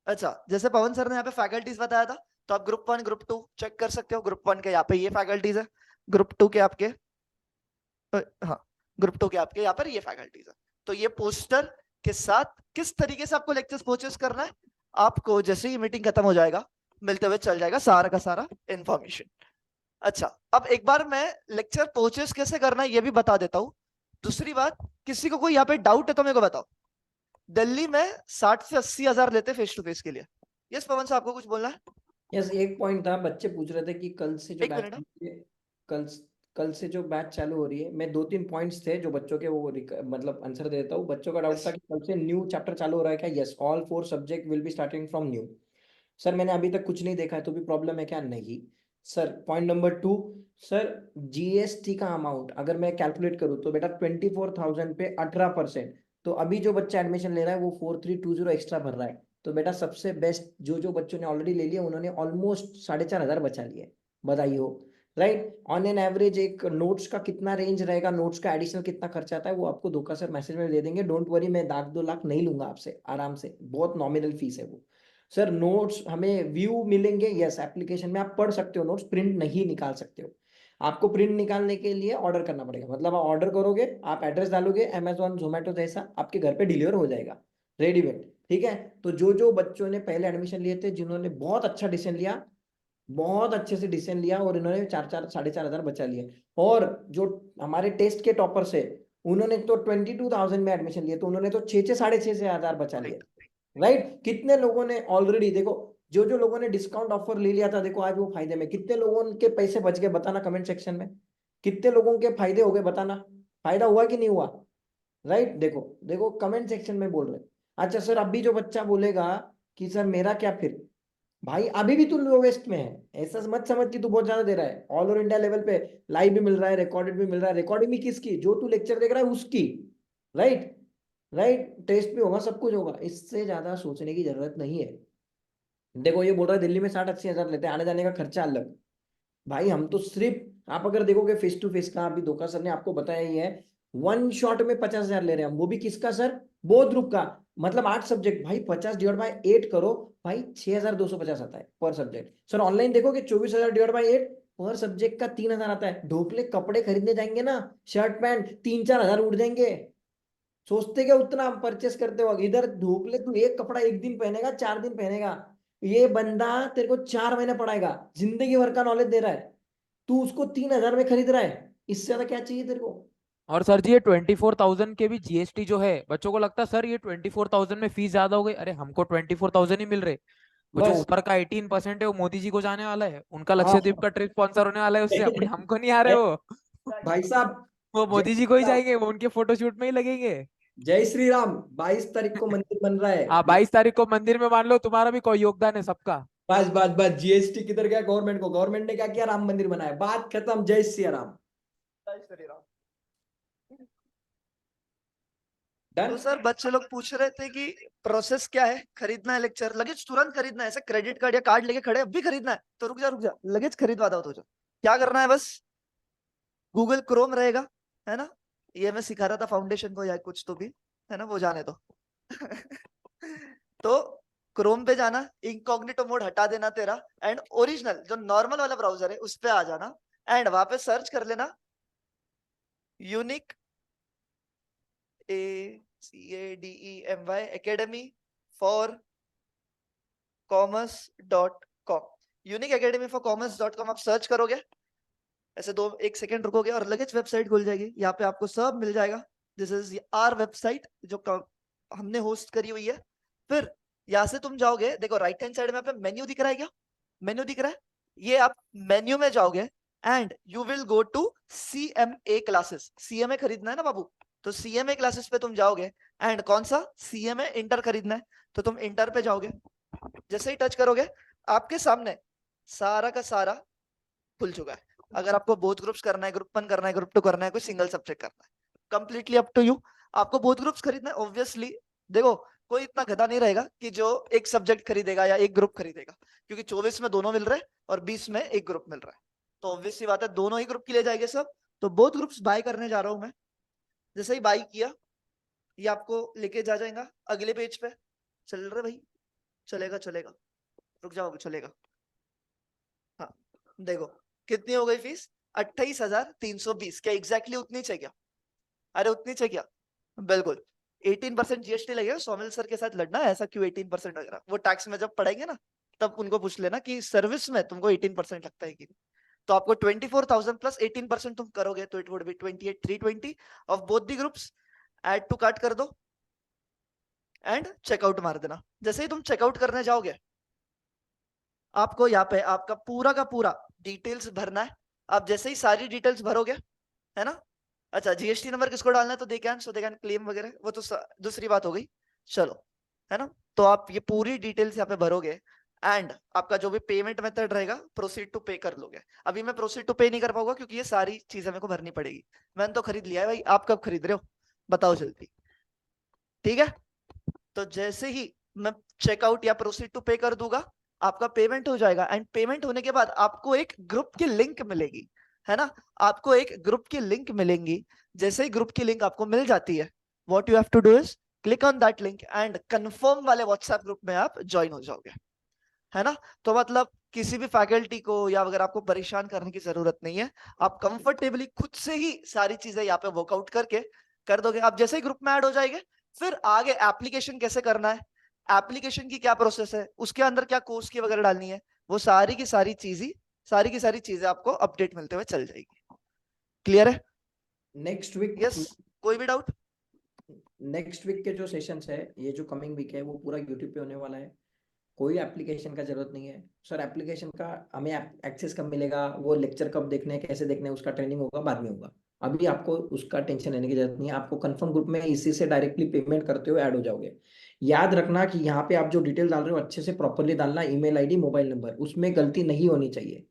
अच्छा जैसे पवन सर ने यहाँ पे फैकल्टीज बताया था, तो आप ग्रुप 1 ग्रुप 2 चेक कर सकते हो। ग्रुप 1 के यहाँ पे ये फैकल्टीज है, ग्रुप 2 के आपके हाँ, ग्रुप 2 के आपके यहाँ पर ये फैकल्टीज है। तो ये पोस्टर के साथ किस तरीके से आपको लेक्चर्स परचेस करना है, आपको जैसे ही मीटिंग खत्म हो जाएगा मिलते हुए चल जाएगा सारा का सारा इंफॉर्मेशन। अच्छा अब एक बार मैं लेक्चर परचेस कैसे करना है ये भी बता देता हूँ। दूसरी बात, किसी को कोई यहाँ पे डाउट है तो मेरे को बताओ। दिल्ली में 60 से 80 हजार लेते फेस टू फेस के लिए। यस पवन साहब, आपको कुछ बोलना है? यस, एक पॉइंट था, बच्चे पूछ रहे थे कि कल से जो एक बैच मिनट हाँ। कल कल से जो बैच चालू हो रही है, मैं 2-3 पॉइंट्स थे जो बच्चों के, वो मतलब आंसर देता हूँ। बच्चों का डाउट था Yes. कि कल से न्यू चैप्टर चालू हो रहा है क्या? Yes, all 4 subject will be starting from new. Sir मैंने अभी तक कुछ नहीं देखा है, तो भी प्रॉब्लम है क्या? नहीं sir. Point number 2, sir GST का अमाउंट अगर मैं कैलकुलेट करूँ तो बेटा 24,000 पे 18%। तो अभी जो बच्चा एडमिशन ले रहा है वो 4320 एक्स्ट्रा भर रहा है। तो बेटा सबसे बेस्ट, जो जो बच्चों ने ऑलरेडी ले लिया उन्होंने ऑलमोस्ट 4,500 बचा लिए, बधाई हो। राइट, ऑन एन एवरेज एक नोट्स का कितना रेंज रहेगा, नोट्स का एडिशनल कितना खर्चा आता है, वो आपको धोखा सर मैसेज में दे देंगे। डोंट वरी, मैं 1-2 लाख नहीं लूंगा आपसे, आराम से, बहुत नॉमिनल फीस है वो। सर नोट्स हमें व्यू मिलेंगे, यस, एप्लीकेशन में आप पढ़ सकते हो नोट्स, प्रिंट नहीं निकाल सकते हो। आपको प्रिंट निकालने के लिए ऑर्डर करना पड़ेगा, मतलब आप ऑर्डर करोगे, आप एड्रेस डालोगे, अमेजोन जोमेटो जैसा आपके घर पे डिलीवर हो जाएगा रेडीमेड। ठीक है, तो जो जो बच्चों ने पहले एडमिशन लिए थे, जिन्होंने बहुत अच्छा डिसीजन लिया, बहुत अच्छे से डिसीजन लिया, और इन्होंने 4,500 बचा लिए। और जो हमारे टेस्ट के टॉपर्स है, उन्होंने तो 22,000 में एडमिशन लिए, तो उन्होंने तो 6,500 बचा लिए। Right. राइट, कितने लोगों ने ऑलरेडी, देखो जो जो लोगों ने डिस्काउंट ऑफर ले लिया था, देखो आज वो फायदे में, कितने लोगों के पैसे बच गए बताना कमेंट सेक्शन में। कितने लोगों के फायदे हो गए बताना, फायदा हुआ कि नहीं हुआ? राइट, देखो देखो कमेंट सेक्शन में बोल रहे। अच्छा सर, अभी जो बच्चा बोलेगा कि सर मेरा क्या फिर, भाई अभी भी तू लोवेस्ट में है, ऐसा मत समझ कि तू बहुत ज्यादा दे रहा है। ऑल ओवर इंडिया लेवल पे लाइव भी मिल रहा है, रिकॉर्डेड भी मिल रहा है। रिकॉर्डिंग भी किसकी? जो तू लेक्चर देख रहा है उसकी। राइट, राइट, टेस्ट भी होगा, सब कुछ होगा, इससे ज्यादा सोचने की जरूरत नहीं है। देखो ये बोल रहा है दिल्ली में 60-80 हजार लेते हैं, आने जाने का खर्चा अलग। भाई हम तो सिर्फ, आप अगर देखोगे फेस टू फेस का, अभी धोखा सर ने आपको बताया ही है, वन शॉट में 50,000 ले रहे हैं हम, वो भी किसका सर? बोध ग्रुप का। मतलब 8 सब्जेक्ट, भाई 50 डिवाइड बाय 8 करो, भाई 6,250 आता है पर सब्जेक्ट। सर ऑनलाइन देखोगे 24,000 डिवाइड बाय 8, पर सब्जेक्ट का 3,000 आता है। ढोकले कपड़े खरीदने जाएंगे ना, शर्ट पैंट, 3-4 हजार उड़ जाएंगे। सोचते क्या उतना हम परचेस करते हो? इधर ढोकले तू एक कपड़ा एक दिन पहनेगा, 4 दिन पहनेगा, ये बंदा तेरे को 4 महीने पढ़ाएगा, जिंदगी भर का नॉलेज दे रहा है, तू उसको 3,000 में खरीद रहा है, इससे ज्यादा क्या चाहिए तेरे को? और सर जी ये 24,000 के भी जीएसटी जो है, बच्चों को लगता है सर ये 24,000 में फीस ज्यादा हो गई। अरे हमको 24,000 ही मिल रहे। वो जो बस, ऊपर का 18% है वो मोदी जी को जाने वाला है, उनका हाँ। लक्षद्वीप का ट्रिप स्पॉन्सर होने वाला है उससे, अपने हमको नहीं आ रहे वो। भाई साहब, वो जय मोदी जी को श्री ही राम, जाएंगे, वो उनके फोटोशूट में ही लगेंगे। जय श्री राम। 22 तारीख को मंदिर बन रहा है। हाँ 22 तारीख को मंदिर में मान लो तुम्हारा भी कोई योगदान है सबका। बस बस बस, जीएसटी किधर गया गवर्नमेंट को? गवर्नमेंट ने क्या किया? राम मंदिर बनाया, बात खत्म, जय श्री राम। जय श्री राम। डन। तो सर बच्चे लोग पूछ रहे थे कि प्रोसेस क्या है, खरीदना है लेक्चर, लगेज तुरंत खरीदना है, ऐसे क्रेडिट कार्ड या कार्ड लेके खड़े अभी खरीदना है तो रुक जा, लगेज खरीदवा दो तुझे। क्या करना है बस, गूगल क्रोम रहेगा, है ना? ये मैं सिखा रहा था फाउंडेशन को या कुछ तो भी, है ना, वो जाने दो। तो क्रोम पे जाना, इनकॉग्निटो मोड हटा देना तेरा, एंड ओरिजिनल जो नॉर्मल वाला ब्राउजर है उस पे आ जाना, एंड वहां पे सर्च कर लेना unique ACADEMY academy for commerce.com। Unique academy for commerce.com आप सर्च करोगे, ऐसे 1 सेकंड रुकोगे और लगेज वेबसाइट खुल जाएगी। यहाँ पे आपको सब मिल जाएगा। दिस इज आर वेबसाइट जो हमने होस्ट करी हुई है। फिर यहाँ से तुम जाओगे, देखो राइट हैंड साइड में पे मेन्यू दिख रहा है क्या? मेन्यू दिख रहा है, ये आप मेन्यू में जाओगे and you will go to CMA classes. CMA खरीदना है ना बाबू, तो CMA क्लासेस पे तुम जाओगे, एंड कौन सा CMA इंटर खरीदना है तो तुम इंटर पे जाओगे। जैसे ही टच करोगे आपके सामने सारा का सारा खुल चुका है। अगर आपको बोथ ग्रुप्स करना है, ग्रुप 1 करना है, ग्रुप 2 करना है, कोई सिंगल सब्जेक्ट करना है, कंप्लीटली अप टू यू। आपको बोथ ग्रुप्स खरीदना है ऑब्वियसली। देखो कोई इतना गधा नहीं रहेगा कि जो एक सब्जेक्ट खरीदेगा या एक ग्रुप खरीदेगा, क्योंकि 24 में दोनों मिल रहे हैं और 20 में एक ग्रुप मिल रहा है, तो ऑब्वियसली बात है दोनों ही ग्रुप के लिए जाएंगे सब। तो बोथ ग्रुप्स बाय करने जा रहा हूं मैं। जैसे ही बाय किया, ये आपको लेके जा जाएगा अगले पेज पे। चल रहे भाई, चलेगा चलेगा, रुक जाओ चलेगा। हाँ देखो कितनी हो गई फीस, 28,320। क्या एग्जैक्टली उतनी चाहिए क्या? अरे उतनी चाहिए क्या? बिल्कुल। 18% GST लगेगा, सोमिल सर के साथ लड़ना है, ऐसा क्यों 18% लग रहा? वो टैक्स में जब पढ़ेंगे ना तब उनको पूछ लेना कि सर्विस में तुमको 18% लगता है कि नहीं। तो आपको 24,000 प्लस 18% तुम करोगे तो it would be 28,320 of both the groups. Add to cart कर दो एंड चेकआउट मार देना। जैसे ही तुम चेकआउट करने जाओगे, आपको यहाँ पे आपका पूरा का पूरा डिटेल्स भरना है। आप जैसे ही सारी डिटेल्स भरोगे, है ना, अच्छा जीएसटी नंबर किसको डालना है, तो they can, so they can claim वगैरह, वो तो दूसरी बात हो गई, चलो, है ना। तो आप ये पूरी डिटेल्स यहाँ पे भरोगे एंड आपका जो भी पेमेंट मेथड रहेगा प्रोसीड टू पे कर लोगे। अभी मैं प्रोसीड टू पे नहीं कर पाऊंगा क्योंकि ये सारी चीजें मेरे को भरनी पड़ेगी। मैंने तो खरीद लिया है भाई, आप कब खरीद रहे हो बताओ जल्दी, ठीक है। तो जैसे ही मैं चेकआउट या प्रोसीड टू पे कर दूंगा, आपका पेमेंट हो जाएगा एंड पेमेंट होने के बाद आपको एक ग्रुप की लिंक मिलेगी, है ना, आपको एक ग्रुप की लिंक मिलेंगी। जैसे ही ग्रुप की लिंक आपको मिल जाती है, what you have to do is click on that link and confirm वाले व्हाट्सएप ग्रुप में आप ज्वाइन हो जाओगे, है ना। तो मतलब किसी भी फैकल्टी को या अगर आपको परेशान करने की जरूरत नहीं है, आप कंफर्टेबली खुद से ही सारी चीजें यहाँ पे वर्कआउट करके कर दोगे। आप जैसे ही ग्रुप में ऐड हो जाएंगे, फिर आगे एप्लीकेशन कैसे करना है, एप्लीकेशन की क्या प्रोसेस है, उसके अंदर क्या कोर्स की वगैरह डालनी है, वो सारी की सारी चीजें आपको अपडेट मिलते हुए चल जाएगी। क्लियर है? नेक्स्ट वीक यस, कोई भी डाउट? नेक्स्ट वीक के जो सेशंस है, ये जो कमिंग वीक है, वो पूरा यूट्यूब पे होने वाला है। कोई एप्लीकेशन का जरूरत नहीं है सर। एप्लीकेशन का हमें एक्सेस कब मिलेगा, वो लेक्चर कब देखने हैं, कैसे देखने हैं, उसका ट्रेनिंग होगा, बाद में होगा। अभी आपको उसका टेंशन लेने की जरूरत नहीं है। आपको कंफर्म ग्रुप में इसी से डायरेक्टली पेमेंट करते हुए ऐड हो जाओगे। याद रखना कि यहाँ पे आप जो डिटेल डाल रहे हो अच्छे से प्रॉपरली डालना। ईमेल आईडी, मोबाइल नंबर, उसमें गलती नहीं होनी चाहिए।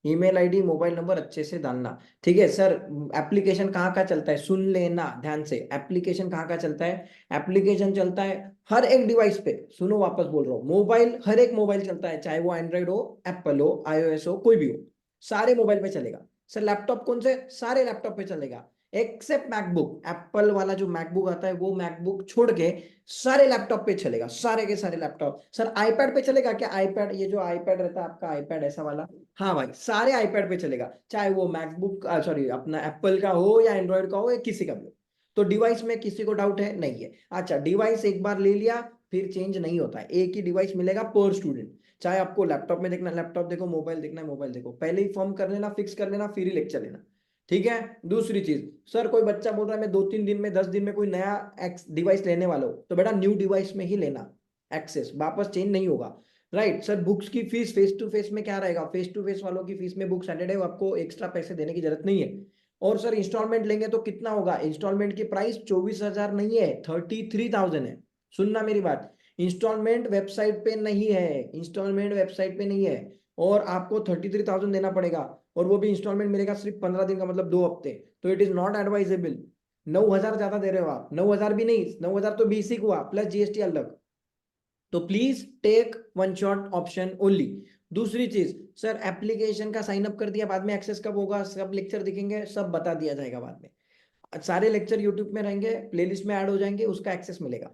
ईमेल आईडी, मोबाइल नंबर अच्छे से डालना। ठीक है सर। एप्लीकेशन कहाँ का चलता है, सुन लेना ध्यान से। एप्लीकेशन कहाँ का चलता है? एप्लीकेशन चलता है हर एक डिवाइस पे। सुनो, वापस बोल रहा हूँ, मोबाइल, हर एक मोबाइल चलता है, चाहे वो एंड्रॉइड हो, एप्पल हो, आईओएस हो, कोई भी हो, सारे मोबाइल पे चलेगा। सर लैपटॉप कौन से? सारे लैपटॉप पे चलेगा एक्सेप्ट मैकबुक। एप्पल वाला जो मैकबुक आता है, वो मैकबुक छोड़ के सारे लैपटॉप पे चलेगा, सारे के सारे लैपटॉप। सर आईपैड पे चलेगा क्या? आईपैड, ये जो आईपैड रहता है आपका, आईपैड ऐसा वाला, हाँ भाई, सारे आईपैड पे चलेगा, चाहे वो मैकबुक, सॉरी, अपना एप्पल का हो या एंड्रॉइड का हो या किसी का भी हो। तो डिवाइस में किसी को डाउट है? नहीं है। अच्छा, डिवाइस एक बार ले लिया फिर चेंज नहीं होता है। एक ही डिवाइस मिलेगा पर स्टूडेंट। चाहे आपको लैपटॉप में देखना लैपटॉप देखो, मोबाइल देखना है मोबाइल देखो। पहले ही फॉर्म कर लेना, फिक्स कर लेना, फिर ही लेक्चर लेना। ठीक है। दूसरी चीज, सर कोई बच्चा बोल रहा है मैं 2-3 दिन में, 10 दिन में कोई नया डिवाइस लेने वाला हो, तो बेटा न्यू डिवाइस में ही लेना। एक्सेस वापस चेंज नहीं होगा। Right sir. बुक्स की फीस फेस टू फेस में क्या रहेगा? फेस टू फेस वालों की फीस में बुक्स एडेड है, वो आपको एक्स्ट्रा पैसे देने की जरूरत नहीं है। और सर इंस्टॉलमेंट लेंगे तो कितना होगा? इंस्टॉलमेंट की प्राइस 24,000 नहीं है, 33,000 है। सुनना मेरी बात, इंस्टॉलमेंट वेबसाइट पे नहीं है, इंस्टॉलमेंट वेबसाइट पे नहीं है। और आपको 33,000 देना पड़ेगा, और वो भी इंस्टॉलमेंट मिलेगा सिर्फ 15 दिन का, मतलब 2 हफ्ते। तो इट इज नॉट एडवाइजेबल। 9,000 ज्यादा दे रहे हो आप। 9,000 भी नहीं, 9,000 तो बेसिक हुआ प्लस जीएसटी अलग। तो please take one shot option only. दूसरी चीज, सर एप्लीकेशन का साइन अप कर दिया, बाद में एक्सेस कब होगा, सब लेक्चर दिखेंगे, सब बता दिया जाएगा बाद में। सारे लेक्चर यूट्यूब में रहेंगे, प्लेलिस्ट में ऐड हो जाएंगे, उसका एक्सेस मिलेगा।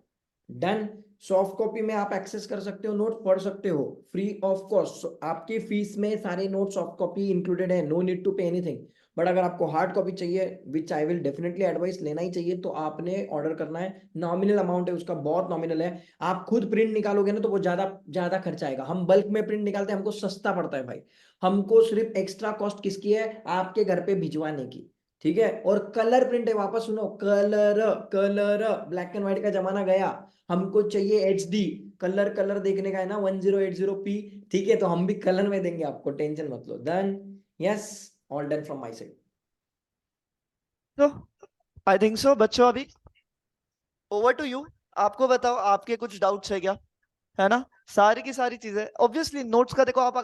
डन। सॉफ्ट कॉपी में आप एक्सेस कर सकते हो, नोट्स पढ़ सकते हो फ्री ऑफ कॉस्ट। आपकी फीस में सारे नोट्स सॉफ्ट कॉपी इंक्लूडेड है, no need to pay anything. But अगर आपको हार्ड कॉपी चाहिए, विच आई विल डेफिनेटली एडवाइस लेना ही चाहिए, तो आपने ऑर्डर करना है। नॉमिनल अमाउंट है उसका, बहुत नॉमिनल है। आप खुद प्रिंट निकालोगे ना तो वो ज्यादा ज्यादा खर्चा आएगा। हम बल्क में प्रिंट निकालते हैं, हमको सस्ता पड़ता है भाई। हमको सिर्फ एक्स्ट्रा कॉस्ट किसकी है? आपके घर पे भिजवाने की। ठीक है। और कलर प्रिंट है, वापस सुनो, colour, colour, black and white का जमाना गया। हमको चाहिए एचडी कलर। कलर देखने का है ना 1080p। ठीक है, तो हम भी कलर में देंगे आपको, टेंशन मत लो। Done. Yes, all done from my side. तो आई थिंक सो बच्चों, अभी ओवर टू यू। आपको बताओ, आपके कुछ डाउट्स है क्या, है ना। सारी की सारी चीजें ऑब्वियसली नोट्स का देखो, आप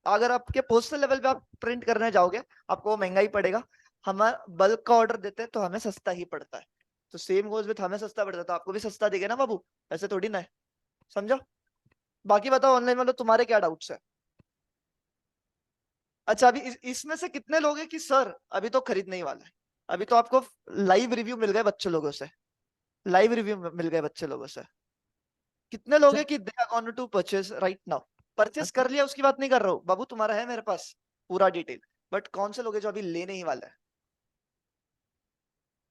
अगर आपके पर्सनल लेवल पे आप प्रिंट करने जाओगे, आपको वो महंगा ही पड़ेगा। हमारा बल्क का ऑर्डर देते हैं तो हमें सस्ता ही पड़ता है। तो सेम गोज विथ, हमें सस्ता पड़ता है तो आपको भी सस्ता देगा ना बाबू, ऐसे थोड़ी ना है, समझो। बाकी बताओ ऑनलाइन वालों, तुम्हारे क्या डाउट्स है? अच्छा, अभी इसमें से कितने लोग हैं कि सर अभी तो खरीदने ही वाला है? अभी तो आपको लाइव रिव्यू मिल गए बच्चे लोगों से, लाइव रिव्यू मिल गए बच्चे लोगों से। कितने लोग हैं कि they are going to purchase right now? Purchase कर लिया उसकी बात नहीं कर रहा हूँ बाबू, तुम्हारा है मेरे पास पूरा डिटेल, बट कौन से लोग हैं जो अभी लेने ही वाला है?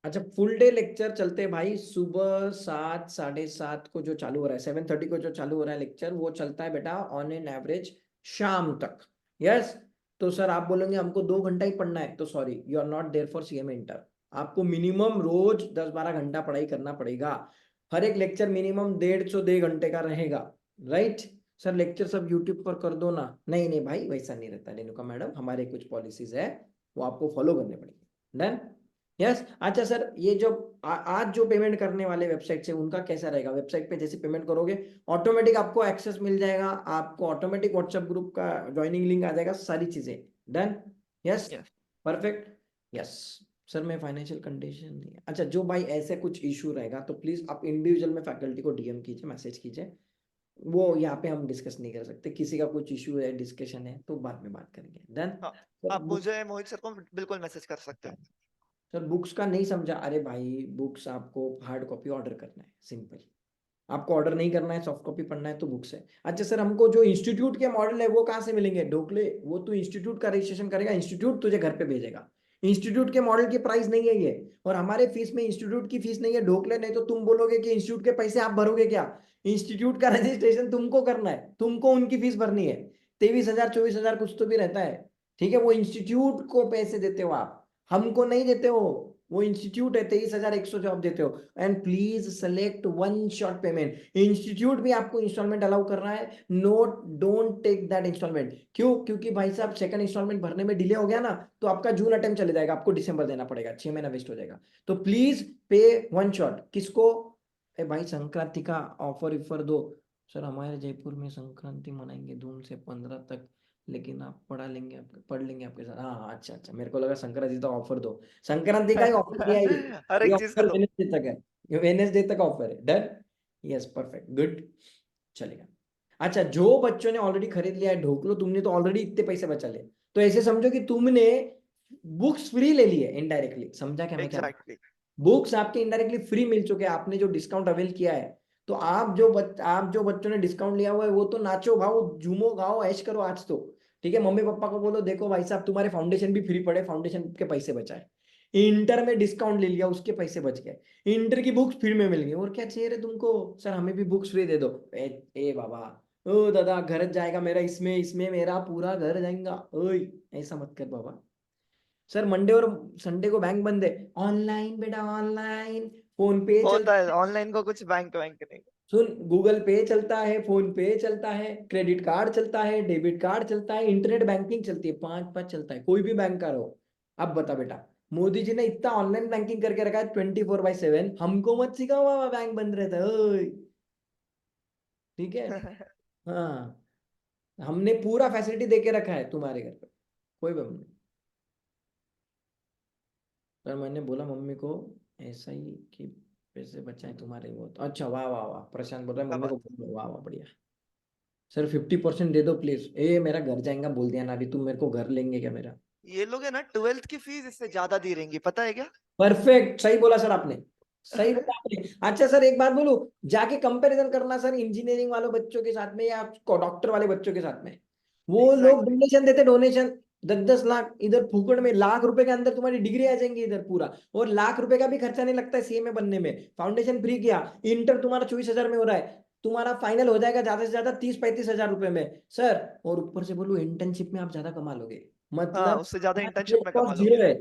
अच्छा, फुल डे लेक्चर चलते हैं भाई। सुबह 7, 7:30 को जो चालू हो रहा है, 7:30 को जो चालू हो रहा है लेक्चर, वो चलता है बेटा ऑन एन एवरेज शाम तक। यस। तो सर आप बोलेंगे हमको 2 घंटा ही पढ़ना है, तो sorry, you are not there for CMA inter. आपको मिनिमम रोज 10-12 घंटा पढ़ाई करना पड़ेगा। हर एक लेक्चर मिनिमम 150-2 घंटे का रहेगा। राइट। सर लेक्चर सब यूट्यूब पर कर दो ना। नहीं नहीं भाई, वैसा नहीं रहता रेणुका मैडम, हमारे कुछ पॉलिसीज है वो आपको फॉलो करने पड़ेंगे। डन। यस। अच्छा सर, ये जो आज जो पेमेंट करने वाले वेबसाइट से उनका कैसा रहेगा? वेबसाइट पे जैसे पेमेंट करोगे ऑटोमेटिक आपको एक्सेस मिल जाएगा, आपको ऑटोमेटिक व्हाट्सएप ग्रुप का ज्वाइनिंग लिंक आ जाएगा, सारी चीजें। Done. Yes. Yes. Perfect. Yes. Sir मैं फाइनेंशियल कंडीशन नहीं, अच्छा जो भाई ऐसे कुछ इशू रहेगा तो प्लीज आप इंडिविजुअल में फैकल्टी को डीएम कीजिए, मैसेज कीजिए। वो यहाँ पे हम डिस्कस नहीं कर सकते, किसी का कुछ इशू है, डिस्कशन है तो बाद में बात करेंगे। डन। हाँ, सर आप मुझे मोहित सर को बिल्कुल मैसेज कर सकते हैं। सर बुक्स का नहीं समझा। अरे भाई बुक्स आपको हार्ड कॉपी ऑर्डर करना है, सिंपल। आपको ऑर्डर नहीं करना है, सॉफ्ट कॉपी पढ़ना है तो बुक्स है। अच्छा सर, हमको जो इंस्टीट्यूट के मॉडल है वो कहाँ से मिलेंगे? ढोकले, वो तू इंस्टीट्यूट का रजिस्ट्रेशन करेगा, इंस्टीट्यूट तुझे घर पे भेजेगा। इंस्टीट्यूट के मॉडल की प्राइस नहीं है ये, और हमारे फीस में इंस्टीट्यूट की फीस नहीं है ढोकले। नहीं तो तुम बोलोगे कि इंस्टीट्यूट के पैसे आप भरोगे क्या? इंस्टीट्यूट का रजिस्ट्रेशन तुमको करना है, तुमको उनकी फीस भरनी है। 23,000 24,000 कुछ तो भी रहता है। ठीक है, वो इंस्टीट्यूट को पैसे देते हो आप, हमको नहीं देते हो। वो इंस्टीट्यूट है, 23,100 जो आप देते हो। And please select one shot payment. Institute भी आपको इंस्टॉलमेंट अलाउ कर रहा है, note don't take that installment. क्यों? क्योंकि भाई साहब सेकंड इंस्टॉलमेंट भरने में डिले हो गया ना तो आपका जून अटेम्प्ट चले जाएगा, आपको दिसंबर देना पड़ेगा, 6 महीना वेस्ट हो जाएगा। तो प्लीज पे वन शॉट। किसको? ए भाई संक्रांति का ऑफर इफर दो। सर हमारे जयपुर में संक्रांति मनाएंगे धूम से 15 तक, लेकिन आप पढ़ लेंगे आपके साथ। हाँ हाँ, अच्छा अच्छा, मेरे को लगा संक्रांति का ऑफर दो। संक्रांति का ही ऑफर दिया है हर ये एक चीज का ऑफर दो। वेडनेसडे तक है, ये वेडनेसडे तक ऑफर है। डन। यस परफेक्ट गुड, चलेगा। अच्छा, जो बच्चों ने ऑलरेडी खरीद लिया है ढोकलो, तुमने तो ऑलरेडी इतने पैसे बचा लिए, तो ऐसे समझो कि तुमने बुक्स फ्री ले लिए इनडायरेक्टली। समझा क्या मैं क्या? एग्जैक्टली। बुक्स आपके इनडायरेक्टली फ्री मिल चुके हैं, आपने जो डिस्काउंट अवेल किया है। तो आप जो बच्चों ने डिस्काउंट लिया हुआ है वो तो नाचो भाओ, झूमो गाओ, ऐश करो आज तो। ठीक है, मम्मी पापा को बोलो देखो भाई साहब तुम्हारे फाउंडेशन भी फ्री पड़े, फाउंडेशन के पैसे बचाए। इंटर में डिस्काउंट ले लिया, उसके पैसे बच गए। इंटर की बुक्स फ्री में मिल गई, और क्या चाहिए रे तुमको? सर हमें भी बुक्स फ्री दे दो। ए बाबा, ओ दादा घर जाएगा मेरा, इसमें इसमें मेरा पूरा घर जाएगा। ओए ऐसा मत कर बाबा। सर मंडे और संडे को बैंक बंद है। ऑनलाइन बेटा, ऑनलाइन। फोन पे होता चलता है है, ऑनलाइन को, कुछ बैंक बैंक नहीं। सुन, गूगल पे चलता है, फोन पे चलता है, क्रेडिट कार्ड चलता है, डेबिट कार्ड चलता है, इंटरनेट बैंकिंग चलती है, पांच पांच चलता है, कोई भी बैंक का रहो। अब बता बेटा, मोदी जी ने इतना ऑनलाइन बैंकिंग करके रखा है 24/7, हमको मत सिखाओ बाबा बैंक बंद रहता है। ओए, ठीक है। हाँ, हमने पूरा फैसिलिटी दे के रखा है तुम्हारे घर पे, कोई प्रॉब्लम नहीं। पर मैंने बोला मम्मी को ऐसा ही कि पैसे बचाए तुम्हारे, वो तो अच्छा, वाह वाह वाह, प्रशांत बोल रहा है क्या मम्मी को बात। बोलो, वाह वाह बढ़िया। सर 50% दे दो प्लीज। मेरा घर जाएगा बोल दिया ना अभी, तुम मेरे को घर लेंगे क्या मेरा? ये लोग है ना 12th की फीस इससे ज्यादा दी रहेंगी, पता है क्या? परफेक्ट, सही बोला सर आपने, सही बोला आपने। अच्छा सर एक बात बोलूं, जाके कंपैरिजन करना सर इंजीनियरिंग वाले बच्चों के साथ में या डॉक्टर वाले बच्चों के साथ में। वो लोग एग्जैक्टली। डोनेशन देते, डोनेशन 10-10 लाख इधर फूकड़ में, लाख रुपए के अंदर तुम्हारी डिग्री आ जाएंगी इधर पूरा। और लाख रुपए का भी खर्चा नहीं लगता है सीएमए बनने में, फाउंडेशन फ्री किया। इंटर तुम्हारा 24,000 में हो रहा है, तुम्हारा फाइनल हो जाएगा ज्यादा से ज्यादा 30-35 हजार रुपए में सर। और ऊपर से बोलूं इंटर्नशिप में आप ज्यादा कमा लोगे, हाँ, मतलब उससे ज्यादा इंटर्नशिप में कमा कॉस्ट लोगे। जीरो है।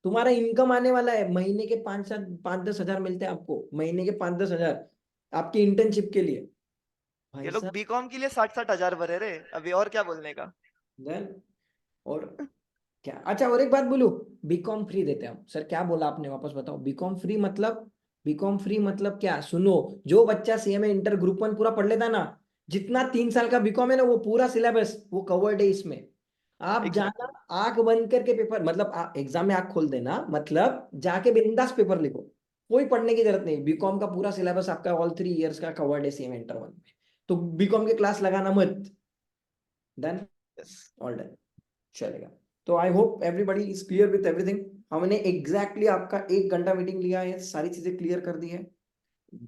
तुम्हारा इनकम आने वाला है महीने के 5-10 हजार मिलते हैं आपको, महीने के 5-10 हजार आपकी इंटर्नशिप के लिए, ये भाई लोग साहब। बीकॉम के लिए 60-60 हजार भरे रे, अभी और क्या बोलने का। देन और क्या? अच्छा और एक बात बोलूं, बीकॉम फ्री देते हैं हम सर। क्या बोला आपने, वापस बताओ। बीकॉम फ्री मतलब, बीकॉम फ्री मतलब क्या? सुनो, जो बच्चा सीएमए इंटर ग्रुप 1 पूरा पढ़ लेता ना, जितना 3 साल का बीकॉम है ना वो पूरा सिलेबस वो कवर्ड है इसमें। आप जाना, एग्जैक्टली। आंख बंद करके पेपर, मतलब एग्जाम में आंख खोल देना, मतलब जाके बिंदास पेपर लिखो, कोई पढ़ने की जरूरत नहीं। बीकॉम का पूरा सिलेबस आपका ऑल 3 इयर्स का कवर्ड है सीएमए इंटर 1 में। तो बीकॉम के क्लास लगाना मत। डन। यस। ऑल डन, चलेगा। तो I hope everybody is clear with everything. हमने एग्जैक्टली आपका 1 घंटा मीटिंग लिया है, सारी चीजें क्लियर कर दी है।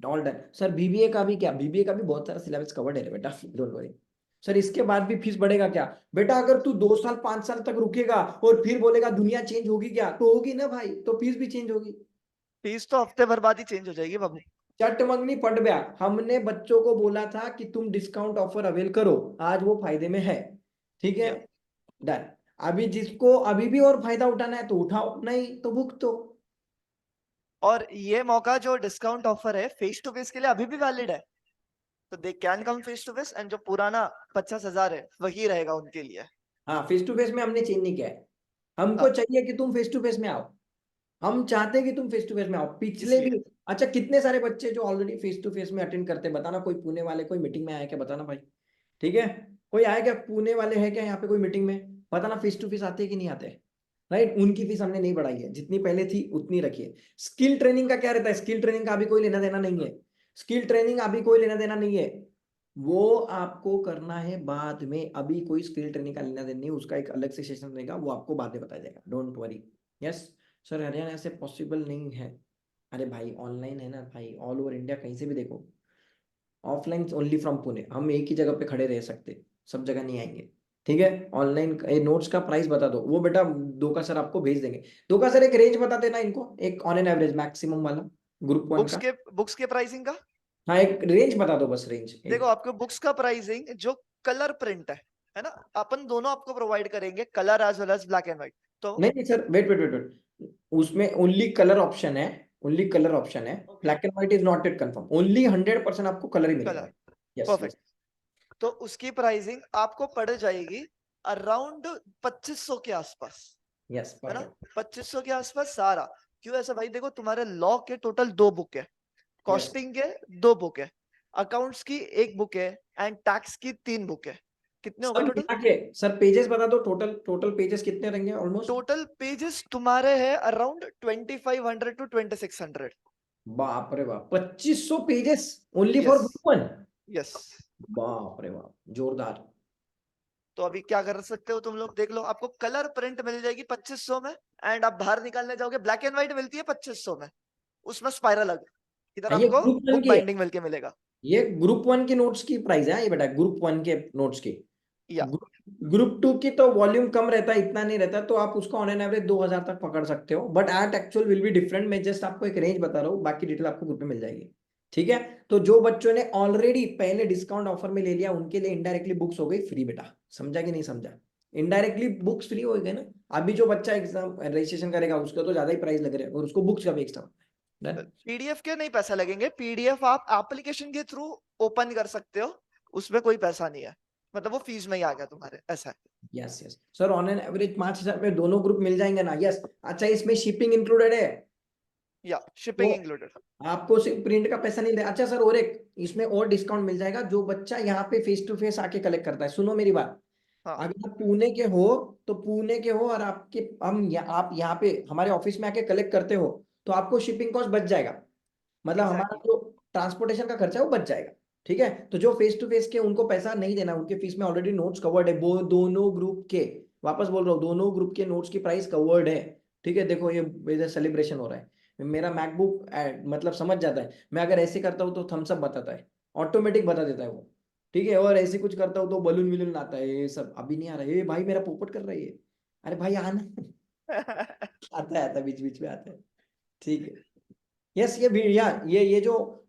All done sir. बीबीए का भी क्या? बीबीए का भी बहुत सारा सिलेबस कवर्ड है बेटा, डोंट वरी। सर इसके बाद भी फीस बढ़ेगा क्या? बेटा अगर तू 2 साल 5 साल तक रुकेगा और फिर बोलेगा दुनिया चेंज होगी क्या, तो होगी ना भाई, तो फीस भी चेंज होगी। फीस तो हफ्ते भर बाद ही चेंज हो जाएगी बाबू। चट मंगनी पट गया। हमने बच्चों को बोला था कि तुम डिस्काउंट ऑफर अवेल करो, आज वो फायदे में है। ठीक है, या डन। अभी जिसको अभी भी और फायदा उठाना है तो उठाओ, नहीं तो भुगतो। और ये मौका जो डिस्काउंट ऑफर है फेस टू फेस के लिए अभी भी वैलिड है। तो they can come face to face, and जो पुराना 50,000 है वही रहेगा उनके लिए। हाँ, फेस टू फेस में हमने चेंज नहीं किया है। हमको हाँ, चाहिए कि तुम फेस टू फेस में आओ। हम चाहते हैं कि तुम फेस टू फेस में आओ। पिछले इसलिए भी अच्छा, कितने सारे बच्चे जो ऑलरेडी फेस टू फेस में अटेंड करते हैं, बताना। कोई पुणे वाले कोई मीटिंग में आया क्या, बताना भाई। ठीक है, कोई आया क्या, पुणे वाले हैं क्या यहाँ पे कोई मीटिंग में, बताना। फेस टू फेस आते हैं कि नहीं आते। राइट, उनकी फीस हमने नहीं बढ़ाई है, जितनी पहले थी उतनी रखिए। स्किल ट्रेनिंग का क्या रहता है, स्किल ट्रेनिंग का अभी कोई लेना देना नहीं है। स्किल ट्रेनिंग अभी कोई लेना देना नहीं है, वो आपको करना है बाद में। अभी कोई स्किल ट्रेनिंग का लेना देना नहीं, उसका एक अलग से सेशन रहेगा, वो आपको बाद में बताया जाएगा, don't worry. Yes sir, Haryana से पॉसिबल नहीं है। अरे भाई ऑनलाइन है ना भाई, ऑल ओवर इंडिया कहीं से भी देखो। ऑफलाइन ओनली फ्रॉम पुणे, हम एक ही जगह पे खड़े रह सकते, सब जगह नहीं आएंगे। ठीक है, ऑनलाइन नोट्स का प्राइस बता दो, वो बेटा दो का सर आपको भेज देंगे। दो का सर एक रेंज बता देना इनको, एक ऑन एन एवरेज मैक्सिमम वाला, ग्रुप वन का। बुक्स के प्राइसिंग का, हाँ, एक रेंज बता दो बस, रेंज देखो एक। आपको बुक्स का प्राइसिंग जो कलर प्रिंट है ना, अपन दोनों आपको प्रोवाइड करेंगे, colour as well as black and white. तो नहीं नहीं sir, wait wait wait wait, उसमें ओनली कलर ऑप्शन है, ओनली कलर ऑप्शन है। Okay, black and white is not it confirm, only 100% आपको कलर ही मिलेगा कलर, भाई। Yes perfect. यस तो उसकी प्राइसिंग आपको पड़ जाएगी अराउंड 2500 के आसपास, यस, है ना, परफेक्ट। 2500 के आसपास सारा। क्यों ऐसा भाई, देखो तुम्हारे लॉ के टोटल 2 बुक है, यस कॉस्टिंग के 2 बुक है, अकाउंट्स की 1 बुक है, एंड टैक्स की 3 बुक है। कितने हो गए सब टोटल? मिला के सर पेजेस बता दो, टोटल टोटल पेजेस कितने रहेंगे ऑलमोस्ट। टोटल पेजेस तुम्हारे हैं अराउंड 2500 टू 2600। बाप रे बाप, 2500 pages only for yes, group one. Yes. बाप रे बाप, जोरदार। तो अभी क्या कर सकते हो तुम लोग, देख लो, आपको कलर प्रिंट मिल जाएगी 2500 में, एंड आप बाहर निकालने जाओगे ब्लैक एंड व्हाइट मिलती है 2500 में, उसमें स्पाइरल अलग, इधर ये आपको ग्रुप वन बुक की है, बाइंडिंग मिलके मिलेगा। ये ग्रुप वन के नोट्स की प्राइस है ये बेटा, ग्रुप वन के नोट्स की। या ग्रुप टू की तो वॉल्यूम कम रहता है, इतना नहीं रहता, तो आप उसको ऑन एन एवरेज 2000 तक पकड़ सकते हो, but at actual will be different. मैं जस्ट आपको एक रेंज बता रहा हूँ, बाकी डिटेल आपको ग्रुप में मिल जाएगी। ठीक है, तो जो बच्चों ने ऑलरेडी पहले डिस्काउंट ऑफर में ले लिया, उनके लिए इनडायरेक्टली बुक्स हो गई फ्री बेटा। समझा कि नहीं समझा, इनडायरेक्टली बुक्स फ्री हो गए ना। अभी जो बच्चा एग्जाम रजिस्ट्रेशन करेगा उसका तो ज्यादा ही प्राइस लग रहा है, और उसको बुक्स का भी एक्स्ट्रा। पीडीएफ के नहीं पैसा लगेंगे, पीडीएफ आप एप्लीकेशन के थ्रू ओपन कर सकते हो, उसमें कोई पैसा नहीं है, मतलब वो फीस में ही आ गया तुम्हारे, ऐसा है। Yes yes sir, on an average 5000 में दोनों ग्रुप मिल जाएंगे ना। यस, अच्छा इसमें शिपिंग इंक्लूडेड है, या तो शिपिंग इंक्लूडेड। आपको सिर्फ प्रिंट का पैसा नहीं दे। अच्छा सर, और एक इसमें और डिस्काउंट मिल जाएगा, जो बच्चा यहाँ पे फेस टू फेस आके कलेक्ट करता है। सुनो मेरी बात, हाँ, अगर आप पुणे के हो तो पुणे के हो, और आपके आप यहाँ पे हमारे ऑफिस में आके कलेक्ट करते हो, तो आपको शिपिंग कॉस्ट बच जाएगा। मतलब हमारा एग्जैक्टली। जो ट्रांसपोर्टेशन का खर्चा है वो बच जाएगा। ठीक है, तो जो फेस टू फेस के उनको पैसा नहीं देना, उनके फीस में ऑलरेडी नोट्स कवर्ड है, वो दोनों ग्रुप के, वापस बोल रहा हूँ, दोनों ग्रुप के नोट्स की प्राइस कवर्ड है। ठीक है, देखो ये सेलिब्रेशन हो रहा है, मेरा मैकबुक मतलब समझ जाता है। मैं अगर ऐसे करता हूँ तो थम्स अप बताता है, ऑटोमेटिक बता देता है वो। ठीक है, और ऐसे कुछ करता हूँ तो बलून विलून आता है, ये सब अभी नहीं आ रहा है। ये भाई मेरा पोपट कर रही है, अरे भाई आना। आता है, आता बीच बीच में आता है। ठीक है, यस, ये भी यार,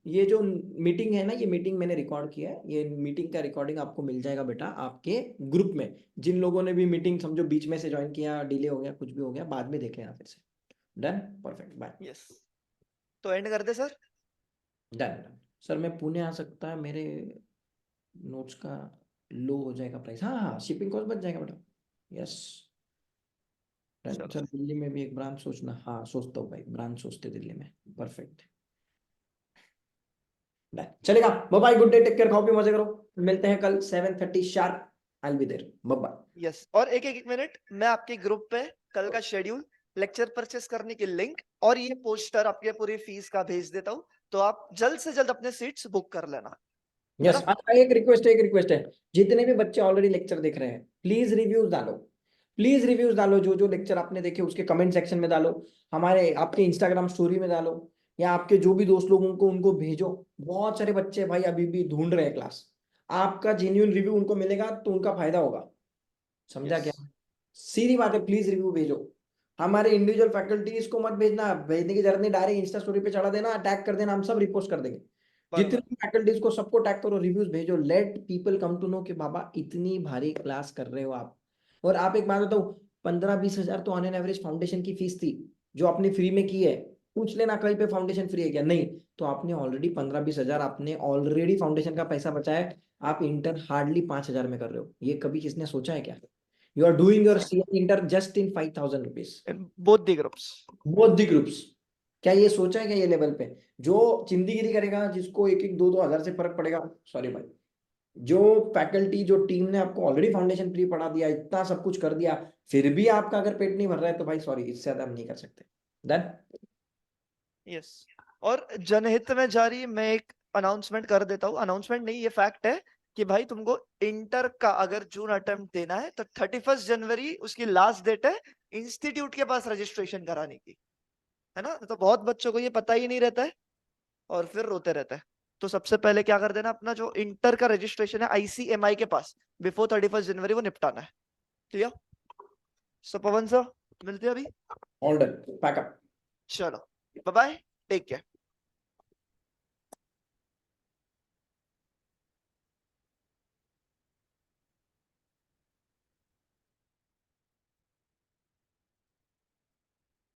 ये जो मीटिंग है ना, ये मीटिंग मैंने रिकॉर्ड किया है, ये मीटिंग का रिकॉर्डिंग आपको मिल जाएगा बेटा आपके ग्रुप में। जिन लोगों ने भी मीटिंग समझो बीच में से ज्वाइन किया, डिले हो गया, कुछ भी हो गया, बाद में देख लेना फिर से। Done, perfect, bye. यस, तो एंड कर दे सर। डन सर, मैं पुणे आ सकता है, मेरे नोट्स का लो हो जाएगा प्राइस। हाँ हाँ, शिपिंग कॉस्ट बच जाएगा बेटा। यस डन चलो, सर, दिल्ली में भी एक ब्रांच सोचना। हाँ सोचता हूँ भाई, ब्रांच सोचते दिल्ली में। परफेक्ट, चलेगा। Bye bye, good day, take care, खाओ पी मजे करो। मिलते हैं कल 7:30 sharp, I will be there. Bye bye. Yes, और एक मिनट, मैं आपके ग्रुप पे कल का शेड्यूल, लेक्चर परचेस करने की लिंक और ये पोस्टर आपके पूरी फीस का भेज देता हूँ, तो आप जल्द से जल्द अपने सीट्स बुक कर लेना, है यस, ना। अच्छा एक रिक्वेस्ट है, जितने भी बच्चे ऑलरेडी लेक्चर देख रहे हैं, प्लीज रिव्यूज डालो। प्लीज रिव्यूज डालो, जो जो लेक्चर आपने देखे उसके कमेंट सेक्शन में डालो, हमारे आपके इंस्टाग्राम स्टोरी में डालो, या आपके जो भी दोस्त लोग उनको उनको भेजो। बहुत सारे बच्चे भाई अभी भी ढूंढ रहे हैं क्लास, आपका जेन्युइन रिव्यू उनको मिलेगा तो उनका फायदा होगा। समझा यस, क्या, सीधी बात है, प्लीज रिव्यू भेजो। हमारे इंडिविजुअल फैकल्टीज को मत भेजना, भेजने की जरूरत नहीं, डायरेक्ट इंस्टा स्टोरी पे चढ़ा देना, टैग कर देना, हम सब रिपोस्ट कर देंगे। जितने बराबर। फैकल्टीज को सबको टैग करो, रिव्यूज भेजो, let people come to know कि बाबा इतनी भारी क्लास कर रहे हो आप। और आप एक बात बताओ, 15-20 हजार तो ऑन एन एवरेज फाउंडेशन की फीस थी जो आपने फ्री में की है, पूछ लेना कहीं पे फाउंडेशन फ्री है क्या, नहीं तो आपने ऑलरेडी 15-20 हजार आपने ऑलरेडी फाउंडेशन का पैसा बचाया है, आप इंटर हार्डली 5,000 में कर रहे हो, ये कभी किसने सोचा है क्या? You are doing your CA inter just in 5,000 rupees, in both the groups. Both the groups. क्या ये सोचा है क्या ये लेवल पे? जो चिंदीगिरी करेगा, जिसको 1-1 2-2 हजार से फर्क पड़ेगा, सॉरी भाई, जो फैकल्टी जो टीम ने आपको ऑलरेडी फाउंडेशन फ्री पढ़ा दिया, इतना सब कुछ कर दिया, फिर भी आपका अगर पेट नहीं भर रहा है तो भाई सॉरी, इससे ज्यादा हम नहीं कर सकते। डन। यस। और जनहित में जारी मैं एक अनाउंसमेंट कर देता हूँ, अनाउंसमेंट नहीं ये फैक्ट है कि भाई तुमको इंटर का अगर जून अटेम्प्ट देना है तो 31 जनवरी उसकी लास्ट डेट है इंस्टीट्यूट के पास रजिस्ट्रेशन कराने की, है ना। तो बहुत बच्चों को ये पता ही नहीं रहता है और फिर रोते रहता है। तो सबसे पहले क्या कर देना, अपना जो इंटर का रजिस्ट्रेशन है ICMI के पास बिफोर 31 जनवरी वो निपटाना है। ठीक है। सो पवन सर मिलते हैं अभी। All done, pack up. चलो बाय बाय, टेक केयर।